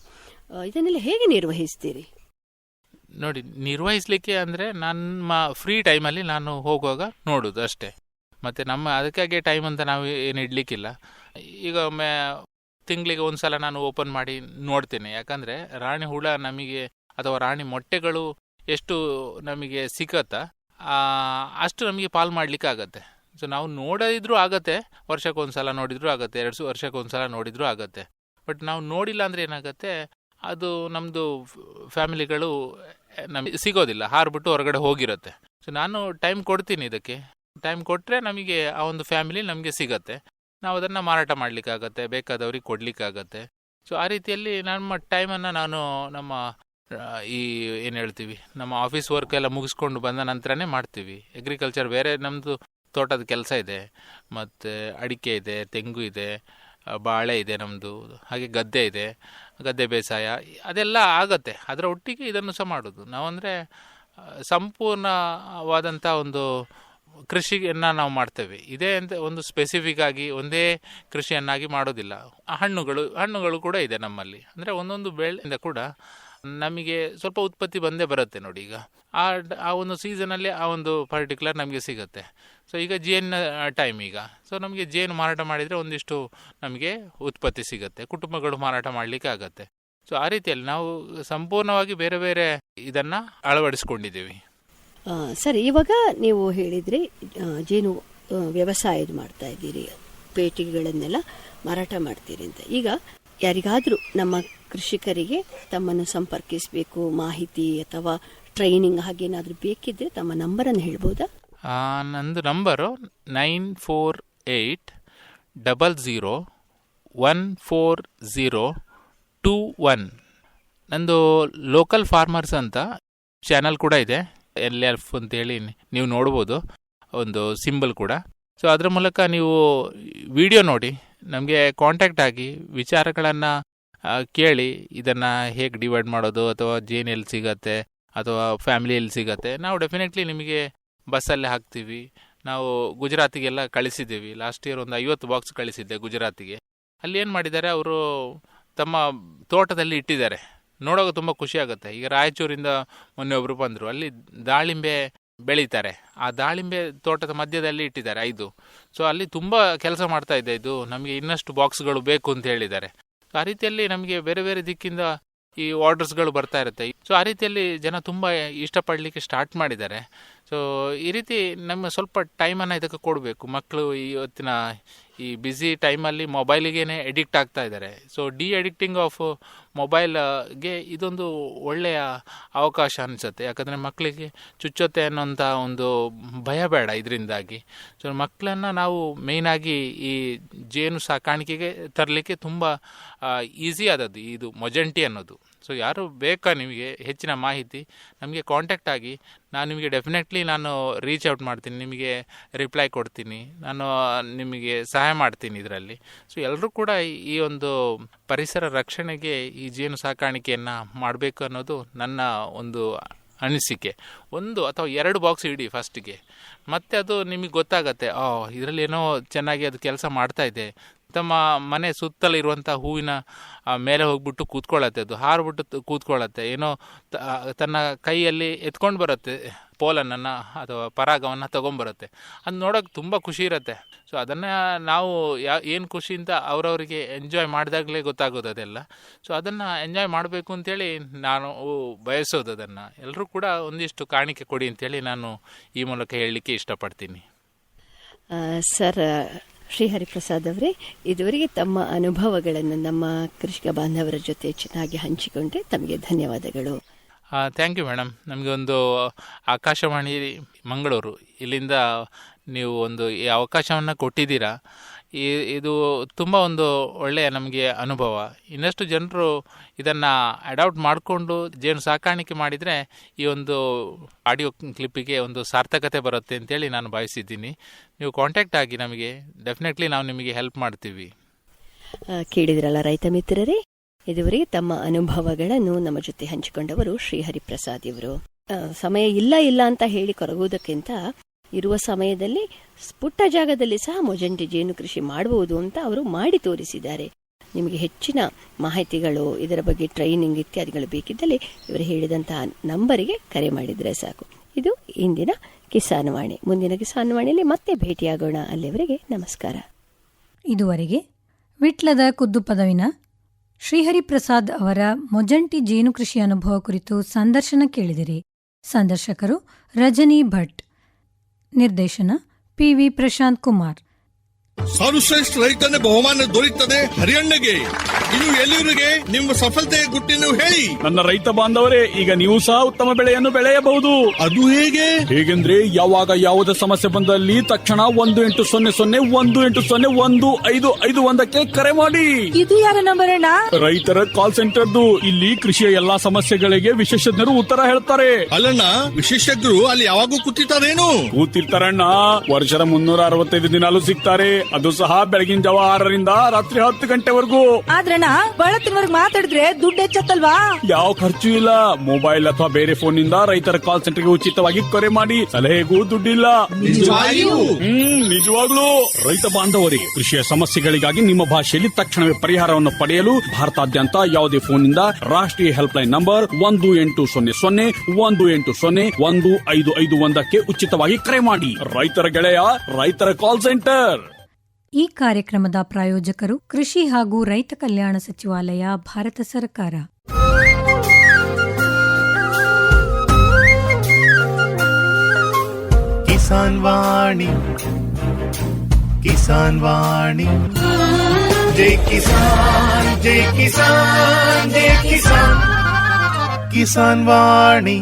ಇದನ್ನೆಲ್ಲ ಹೇಗೆ ನಿರ್ವಹಿಸ್ತೀರಿ? ನೋಡಿ, ನಿರ್ವಹಿಸಲಿಕ್ಕೆ ಅಂದರೆ ನಮ್ಮ ಫ್ರೀ ಟೈಮಲ್ಲಿ ನಾನು ಹೋಗುವಾಗ ನೋಡೋದು ಅಷ್ಟೇ. ಮತ್ತು ನಮ್ಮ ಅದಕ್ಕಾಗಿ ಟೈಮ್ ಅಂತ ನಾವು ಏನು ಇಡಲಿಕ್ಕಿಲ್ಲ. ಈಗ ಒಮ್ಮೆ ತಿಂಗಳಿಗೆ ಒಂದ್ಸಲ ನಾನು ಓಪನ್ ಮಾಡಿ ನೋಡ್ತೇನೆ. ಯಾಕಂದರೆ ರಾಣಿ ಹುಳ ನಮಗೆ ಅಥವಾ ರಾಣಿ ಮೊಟ್ಟೆಗಳು ಎಷ್ಟು ನಮಗೆ ಸಿಕ್ಕತ್ತಾ ಅಷ್ಟು ನಮಗೆ ಪಾಲ್ ಮಾಡಲಿಕ್ಕೆ ಆಗತ್ತೆ. ಸೊ ನಾವು ನೋಡಿದ್ರೂ ಆಗತ್ತೆ, ವರ್ಷಕ್ಕೊಂದ್ಸಲ ನೋಡಿದ್ರೂ ಆಗತ್ತೆ, 2 ವರ್ಷಕ್ಕೊಂದ್ಸಲ ನೋಡಿದ್ರೂ ಆಗತ್ತೆ. ಬಟ್ ನಾವು ನೋಡಿಲ್ಲ ಅಂದರೆ ಏನಾಗುತ್ತೆ, ಅದು ನಮ್ಮದು ಫ್ಯಾಮಿಲಿಗಳು ನಮಗೆ ಸಿಗೋದಿಲ್ಲ, ಹಾರ್ಬಿಟ್ಟು ಹೊರಗಡೆ ಹೋಗಿರುತ್ತೆ. ಸೊ ನಾನು ಟೈಮ್ ಕೊಡ್ತೀನಿ, ಇದಕ್ಕೆ ಟೈಮ್ ಕೊಟ್ಟರೆ ನಮಗೆ ಆ ಒಂದು ಫ್ಯಾಮಿಲಿ ನಮಗೆ ಸಿಗತ್ತೆ. ನಾವು ಅದನ್ನು ಮಾರಾಟ ಮಾಡಲಿಕ್ಕಾಗತ್ತೆ, ಬೇಕಾದವ್ರಿಗೆ ಕೊಡಲಿಕ್ಕಾಗತ್ತೆ. ಸೊ ಆ ರೀತಿಯಲ್ಲಿ ನಮ್ಮ ಟೈಮನ್ನು ನಾನು ನಮ್ಮ ಈ ಏನು ಹೇಳ್ತೀವಿ, ನಮ್ಮ ಆಫೀಸ್ ವರ್ಕ್ ಎಲ್ಲ ಮುಗಿಸ್ಕೊಂಡು ಬಂದ ನಂತರನೇ ಮಾಡ್ತೀವಿ. ಅಗ್ರಿಕಲ್ಚರ್ ಬೇರೆ ನಮ್ಮದು ತೋಟದ ಕೆಲಸ ಇದೆ, ಮತ್ತು ಅಡಿಕೆ ಇದೆ, ತೆಂಗು ಇದೆ, ಬಾಳೆ ಇದೆ ನಮ್ಮದು, ಹಾಗೆ ಗದ್ದೆ ಇದೆ, ಗದ್ದೆ ಬೇಸಾಯ ಅದೆಲ್ಲ ಆಗತ್ತೆ. ಅದರ ಒಟ್ಟಿಗೆ ಇದನ್ನು ಸಹ ಮಾಡೋದು ನಾವು. ಅಂದರೆ ಸಂಪೂರ್ಣವಾದಂಥ ಒಂದು ಕೃಷಿಯನ್ನು ನಾವು ಮಾಡ್ತೇವೆ. ಇದೇ ಅಂತ ಒಂದು ಸ್ಪೆಸಿಫಿಕ್ ಆಗಿ ಒಂದೇ ಕೃಷಿಯನ್ನಾಗಿ ಮಾಡೋದಿಲ್ಲ. ಹಣ್ಣುಗಳು ಕೂಡ ಇದೆ ನಮ್ಮಲ್ಲಿ. ಅಂದರೆ ಒಂದೊಂದು ಬೆಳೆಯಿಂದ ಕೂಡ ನಮಗೆ ಸ್ವಲ್ಪ ಉತ್ಪತ್ತಿ ಬಂದೇ ಬರುತ್ತೆ. ನೋಡಿ, ಈಗ ಆ ಒಂದು ಸೀಸನಲ್ಲಿ ಆ ಒಂದು ಪರ್ಟಿಕ್ಯುಲರ್ ನಮಗೆ ಸಿಗುತ್ತೆ. ಸೊ ಈಗ ಜೇನಿನ ಟೈಮ್ ಈಗ. ಸೊ ನಮಗೆ ಜೇನು ಮಾರಾಟ ಮಾಡಿದರೆ ಒಂದಿಷ್ಟು ನಮಗೆ ಉತ್ಪತ್ತಿ ಸಿಗುತ್ತೆ, ಕುಟುಂಬಗಳು ಮಾರಾಟ ಮಾಡಲಿಕ್ಕೆ ಆಗತ್ತೆ. ಸೊ ಆ ರೀತಿಯಲ್ಲಿ ನಾವು ಸಂಪೂರ್ಣವಾಗಿ ಬೇರೆ ಬೇರೆ ಇದನ್ನು ಅಳವಡಿಸ್ಕೊಂಡಿದ್ದೀವಿ. ಸರಿ, ಇವಾಗ ನೀವು ಹೇಳಿದ್ರಿ ಜೇನು ವ್ಯವಸಾಯದ ಮಾಡ್ತಾ ಇದ್ದೀರಿ, ಪೇಟೆಗಳನ್ನೆಲ್ಲ ಮಾರಾಟ ಮಾಡ್ತೀರಿ ಅಂತ. ಈಗ ಯಾರಿಗಾದರೂ ನಮ್ಮ ಕೃಷಿಕರಿಗೆ ತಮ್ಮನ್ನು ಸಂಪರ್ಕಿಸಬೇಕು, ಮಾಹಿತಿ ಅಥವಾ ಟ್ರೈನಿಂಗ್ ಹಾಗೇನಾದರೂ ಬೇಕಿದ್ರೆ ತಮ್ಮ ನಂಬರನ್ನು ಹೇಳ್ಬೋದಾ? ನಂದು ನಂಬರು 9840014021. ನಂದು ಲೋಕಲ್ ಫಾರ್ಮರ್ಸ್ ಅಂತ ಚಾನಲ್ ಕೂಡ ಇದೆ, LF ಅಂತೇಳಿ ನೀವು ನೋಡ್ಬೋದು, ಒಂದು ಸಿಂಬಲ್ ಕೂಡ. ಸೊ ಅದರ ಮೂಲಕ ನೀವು ವಿಡಿಯೋ ನೋಡಿ ನಮಗೆ ಕಾಂಟ್ಯಾಕ್ಟ್ ಆಗಿ ವಿಚಾರಗಳನ್ನು ಕೇಳಿ, ಇದನ್ನು ಹೇಗೆ ಡಿವೈಡ್ ಮಾಡೋದು, ಅಥವಾ ಜೇನು ಎಲ್ಲಿ ಸಿಗತ್ತೆ, ಅಥವಾ ಫ್ಯಾಮಿಲಿ ಎಲ್ಲಿ ಸಿಗತ್ತೆ, ನಾವು ಡೆಫಿನೆಟ್ಲಿ ನಿಮಗೆ ಬಸ್ಸಲ್ಲೇ ಹಾಕ್ತೀವಿ. ನಾವು ಗುಜರಾತಿಗೆಲ್ಲ ಕಳಿಸಿದ್ದೀವಿ. ಲಾಸ್ಟ್ ಇಯರ್ ಒಂದು 50 ಬಾಕ್ಸ್ ಕಳಿಸಿದ್ದೆ ಗುಜರಾತಿಗೆ. ಅಲ್ಲಿ ಏನು ಮಾಡಿದ್ದಾರೆ, ಅವರು ತಮ್ಮ ತೋಟದಲ್ಲಿ ಇಟ್ಟಿದ್ದಾರೆ. ನೋಡೋಕೆ ತುಂಬ ಖುಷಿ ಆಗುತ್ತೆ. ಈಗ ರಾಯಚೂರಿಂದ ಮೊನ್ನೆ ಒಬ್ಬರು ಬಂದರು, ಅಲ್ಲಿ ದಾಳಿಂಬೆ ಬೆಳೀತಾರೆ, ಆ ದಾಳಿಂಬೆ ತೋಟದ ಮಧ್ಯದಲ್ಲಿ ಇಟ್ಟಿದ್ದಾರೆ 5. ಸೊ ಅಲ್ಲಿ ತುಂಬ ಕೆಲಸ ಮಾಡ್ತಾ ಇದೆ, ಇದು ನಮಗೆ ಇನ್ನಷ್ಟು ಬಾಕ್ಸ್ಗಳು ಬೇಕು ಅಂತ ಹೇಳಿದ್ದಾರೆ. ಆ ರೀತಿಯಲ್ಲಿ ನಮಗೆ ಬೇರೆ ಬೇರೆ ದಿಕ್ಕಿಂದ ಈ ಆರ್ಡರ್ಸ್ಗಳು ಬರ್ತಾ ಇರುತ್ತೆ. ಸೊ ಆ ರೀತಿಯಲ್ಲಿ ಜನ ತುಂಬ ಇಷ್ಟಪಡಲಿಕ್ಕೆ ಸ್ಟಾರ್ಟ್ ಮಾಡಿದ್ದಾರೆ. ಸೊ ಈ ರೀತಿ ನಮ್ಮ ಸ್ವಲ್ಪ ಟೈಮನ್ನು ಇದಕ್ಕೆ ಕೊಡಬೇಕು. ಮಕ್ಕಳು ಇವತ್ತಿನ ಈ ಬ್ಯುಸಿ ಟೈಮಲ್ಲಿ ಮೊಬೈಲಿಗೇನೆ ಎಡಿಕ್ಟ್ ಆಗ್ತಾ ಇದ್ದಾರೆ. ಸೊ ಅಡಿಕ್ಟಿಂಗ್ ಆಫ್ ಮೊಬೈಲ್ಗೆ ಇದೊಂದು ಒಳ್ಳೆಯ ಅವಕಾಶ ಅನಿಸುತ್ತೆ. ಯಾಕಂದರೆ ಮಕ್ಕಳಿಗೆ ಚುಚ್ಚುತ್ತೆ ಅನ್ನೋಂಥ ಒಂದು ಭಯ ಬೇಡ ಇದರಿಂದಾಗಿ. ಸೊ ಮಕ್ಕಳನ್ನು ನಾವು ಮೇಯ್ನಾಗಿ ಈ ಜೇನು ಸಾಕಾಣಿಕೆಗೆ ತರಲಿಕ್ಕೆ ತುಂಬ ಈಸಿ ಆದದ್ದು ಇದು ಮೊಜೆಂಟಿ ಅನ್ನೋದು. ಸೊ ಯಾರು ಬೇಕಾ ನಿಮಗೆ ಹೆಚ್ಚಿನ ಮಾಹಿತಿ ನಮಗೆ ಕಾಂಟ್ಯಾಕ್ಟ್ ಆಗಿ, ನಾನು ನಿಮಗೆ ಡೆಫಿನೆಟ್ಲಿ ನಾನು ರೀಚ್ ಔಟ್ ಮಾಡ್ತೀನಿ, ನಿಮಗೆ ರಿಪ್ಲೈ ಕೊಡ್ತೀನಿ, ನಾನು ನಿಮಗೆ ಸಹಾಯ ಮಾಡ್ತೀನಿ ಇದರಲ್ಲಿ. ಸೊ ಎಲ್ಲರೂ ಕೂಡ ಈ ಒಂದು ಪರಿಸರ ರಕ್ಷಣೆಗೆ ಈ ಜೇನು ಸಾಕಾಣಿಕೆಯನ್ನು ಮಾಡಬೇಕು ಅನ್ನೋದು ನನ್ನ ಒಂದು ಅನಿಸಿಕೆ. 1 ಅಥವಾ 2 ಬಾಕ್ಸ್ ಇಡಿ ಫಸ್ಟಿಗೆ, ಮತ್ತು ಅದು ನಿಮಗೆ ಗೊತ್ತಾಗತ್ತೆ, ಇದರಲ್ಲಿ ಏನೋ ಚೆನ್ನಾಗಿ ಅದು ಕೆಲಸ ಮಾಡ್ತಾ ಇದೆ. ತಮ್ಮ ಮನೆ ಸುತ್ತಲಿರುವಂಥ ಹೂವಿನ ಮೇಲೆ ಹೋಗ್ಬಿಟ್ಟು ಕೂತ್ಕೊಳ್ಳತ್ತೆ, ಅದು ಹಾರ್ಬಿಟ್ಟು ಕೂತ್ಕೊಳ್ಳತ್ತೆ, ಏನೋ ತನ್ನ ಕೈಯಲ್ಲಿ ಎತ್ಕೊಂಡು ಬರುತ್ತೆ ಪೋಲನನ್ನು ಅಥವಾ ಪರಾಗವನ್ನು ತೊಗೊಂಬರುತ್ತೆ. ಅದು ನೋಡೋಕೆ ತುಂಬ ಖುಷಿ ಇರುತ್ತೆ. ಸೊ ಅದನ್ನು ನಾವು ಏನು ಖುಷಿಯಿಂದ ಅವರವರಿಗೆ ಎಂಜಾಯ್ ಮಾಡಿದಾಗಲೇ ಗೊತ್ತಾಗೋದು ಅದೆಲ್ಲ. ಸೊ ಅದನ್ನು ಎಂಜಾಯ್ ಮಾಡಬೇಕು ಅಂತೇಳಿ ನಾನು ಬಯಸೋದು. ಅದನ್ನು ಎಲ್ಲರೂ ಕೂಡ ಒಂದಿಷ್ಟು ಕಾಣಿಕೆ ಕೊಡಿ ಅಂತೇಳಿ ನಾನು ಈ ಮೂಲಕ ಹೇಳಲಿಕ್ಕೆ ಇಷ್ಟಪಡ್ತೀನಿ. ಸರ್, ಶ್ರೀಹರಿಪ್ರಸಾದ್ ಅವರೇ, ಇದುವರೆಗೆ ತಮ್ಮ ಅನುಭವಗಳನ್ನು ನಮ್ಮ ಕೃಷಿಕ ಬಾಂಧವರ ಜೊತೆ ಚೆನ್ನಾಗಿ ಹಂಚಿಕೊಂಡ್ರೆ ತಮಗೆ ಧನ್ಯವಾದಗಳು. Thank you madam. ನಮಗೆ ಒಂದು ಆಕಾಶವಾಣಿ ಮಂಗಳೂರು ಇಲ್ಲಿಂದ ನೀವು ಒಂದು ಈ ಅವಕಾಶವನ್ನು ಕೊಟ್ಟಿದ್ದೀರಾ. ಇದು ತುಂಬ ಒಂದು ಒಳ್ಳೆಯ ನಮಗೆ ಅನುಭವ. ಇನ್ನಷ್ಟು ಜನರು ಇದನ್ನು ಅಡಾಪ್ಟ್ ಮಾಡಿಕೊಂಡು ಜೇನು ಸಾಕಾಣಿಕೆ ಮಾಡಿದರೆ ಈ ಒಂದು ಆಡಿಯೋ ಕ್ಲಿಪ್ಪಿಗೆ ಒಂದು ಸಾರ್ಥಕತೆ ಬರುತ್ತೆ ಅಂತೇಳಿ ನಾನು ಭಾವಿಸಿದ್ದೀನಿ. ನೀವು ಕಾಂಟ್ಯಾಕ್ಟ್ ಆಗಿ ನಮಗೆ, ಡೆಫಿನೆಟ್ಲಿ ನಾವು ನಿಮಗೆ ಹೆಲ್ಪ್ ಮಾಡ್ತೀವಿ. ಕೇಳಿದ್ರಲ್ಲ ರೈತ ಮಿತ್ರರೇ, ಇದುವರೆಗೆ ತಮ್ಮ ಅನುಭವಗಳನ್ನು ನಮ್ಮ ಜೊತೆ ಹಂಚಿಕೊಂಡವರು ಶ್ರೀಹರಿಪ್ರಸಾದ್ ಇವರು. ಸಮಯ ಇಲ್ಲ ಅಂತ ಹೇಳಿ ಕೊರಗುವುದಕ್ಕಿಂತ ಇರುವ ಸಮಯದಲ್ಲಿ ಪುಟ್ಟ ಜಾಗದಲ್ಲಿ ಸಹ ಮೊಜೆಂಟಿ ಜೇನು ಕೃಷಿ ಮಾಡಬಹುದು ಅಂತ ಅವರು ಮಾಡಿ ತೋರಿಸಿದ್ದಾರೆ. ನಿಮಗೆ ಹೆಚ್ಚಿನ ಮಾಹಿತಿಗಳು, ಇದರ ಬಗ್ಗೆ ಟ್ರೈನಿಂಗ್ ಇತ್ಯಾದಿಗಳು ಬೇಕಿದ್ದಲ್ಲಿ ಇವರು ಹೇಳಿದಂತಹ ನಂಬರಿಗೆ ಕರೆ ಮಾಡಿದರೆ ಸಾಕು. ಇದು ಇಂದಿನ ಕಿಸಾನ್ ವಾಣಿ. ಮುಂದಿನ ಕಿಸಾನ್ ವಾಣಿಯಲ್ಲಿ ಮತ್ತೆ ಭೇಟಿಯಾಗೋಣ. ಅಲ್ಲಿವರೆಗೆ ನಮಸ್ಕಾರ. ಇದುವರೆಗೆ ವಿಟ್ಲದ ಕುದ್ದು ಪದವಿನ ಶ್ರೀಹರಿಪ್ರಸಾದ್ ಅವರ ಮೊಜಂಟಿ ಜೇನು ಕೃಷಿ ಅನುಭವ ಕುರಿತು ಸಂದರ್ಶನ ಕೇಳಿದಿರಿ. ಸಂದರ್ಶಕರು ರಜನಿ ಭಟ್. ನಿರ್ದೇಶನ ಪಿವಿ ಪ್ರಶಾಂತ್ ಕುಮಾರ್. ಸರ್ವಶ್ರೇಷ್ಠ ರೈತನ ಬಹುಮಾನ ದೊರೆಯುತ್ತದೆ ಹರಿಯಣ್ಣಗೆ. ಇನ್ನು ಎಲ್ಲರಿಗೆ ನಿಮ್ಮ ಸಫಲತೆಯ ಗುಟ್ಟಿನ ಹೇಳಿ. ನನ್ನ ರೈತ ಬಾಂಧವರೇ, ಈಗ ನೀವು ಸಹ ಉತ್ತಮ ಬೆಳೆಯನ್ನು ಬೆಳೆಯಬಹುದು. ಅದು ಹೇಗೆ? ಹೇಗೆಂದ್ರೆ ಯಾವಾಗ ಯಾವುದೇ ಸಮಸ್ಯೆ ಬಂದಲ್ಲಿ ತಕ್ಷಣ 1-800-1801-555 ಕರೆ ಮಾಡಿ. ಇದು ಯಾರ ನಂಬರ್ ಅಣ್ಣ? ರೈತರ ಕಾಲ್ ಸೆಂಟರ್ದು. ಇಲ್ಲಿ ಕೃಷಿಯ ಎಲ್ಲಾ ಸಮಸ್ಯೆಗಳಿಗೆ ವಿಶೇಷಜ್ಞರು ಉತ್ತರ ಹೇಳ್ತಾರೆ. ಅಲ್ಲಣ್ಣ, ವಿಶೇಷಜ್ಞರು ಅಲ್ಲಿ ಯಾವಾಗೂ ಕೂತಿರ್ತಾರೇನು? ಕೂತಿರ್ತಾರಣ್ಣ. ವರ್ಷದ 365 ದಿನಾಲೂ ಸಿಗ್ತಾರೆ. ಅದು ಸಹ ಬೆಳಗಿನ ಜಾವ 6ರಿಂದ ರಾತ್ರಿ 10 ಗಂಟೆವರೆಗೂ. ಆದ್ರಣ್ಣ, ಬಳತ್ತಿನವರೆಗೆ ಮಾತಾಡಿದ್ರೆ ದುಡ್ಡು ಹೆಚ್ಚತ್ತಲ್ವಾ? ಯಾವ ಖರ್ಚು ಇಲ್ಲ. ಮೊಬೈಲ್ ಅಥವಾ ಬೇರೆ ಫೋನ್ ನಿಂದ ರೈತರ ಕಾಲ್ ಸೆಂಟರ್ಗೆ ಉಚಿತವಾಗಿ ಕರೆ ಮಾಡಿ. ಸಲಹೆಗೂ ದುಡ್ಡಿಲ್ಲ. ನಿಜವಾಗ್ಲೂ. ರೈತ ಬಾಂಧವರೇ, ಕೃಷಿಯ ಸಮಸ್ಯೆಗಳಿಗಾಗಿ ನಿಮ್ಮ ಭಾಷೆಯಲ್ಲಿ ತಕ್ಷಣವೇ ಪರಿಹಾರವನ್ನು ಪಡೆಯಲು ಭಾರತಾದ್ಯಂತ ಯಾವುದೇ ಫೋನ್ ನಿಂದ ರಾಷ್ಟ್ರೀಯ ಹೆಲ್ಪ್ ಲೈನ್ ನಂಬರ್ 1-800-11800-1551 ಉಚಿತವಾಗಿ ಕರೆ ಮಾಡಿ. ರೈತರ ಗೆಳೆಯ, ರೈತರ ಕಾಲ್ ಸೆಂಟರ್. ಈ ಕಾರ್ಯಕ್ರಮದ ಪ್ರಾಯೋಜಕರು ಕೃಷಿ ಹಾಗೂ ರೈತ ಕಲ್ಯಾಣ ಸಚಿವಾಲಯ, ಭಾರತ ಸರ್ಕಾರ. ಕಿಸಾನ್ ವಾಣಿ, ಕಿಸಾನ್ ವಾಣಿ, ಜೈ ಕಿಸಾನ್, ಜೈ ಕಿಸಾನ್, ಜೈ ಕಿಸಾನ್, ಕಿಸಾನ್ ವಾಣಿ.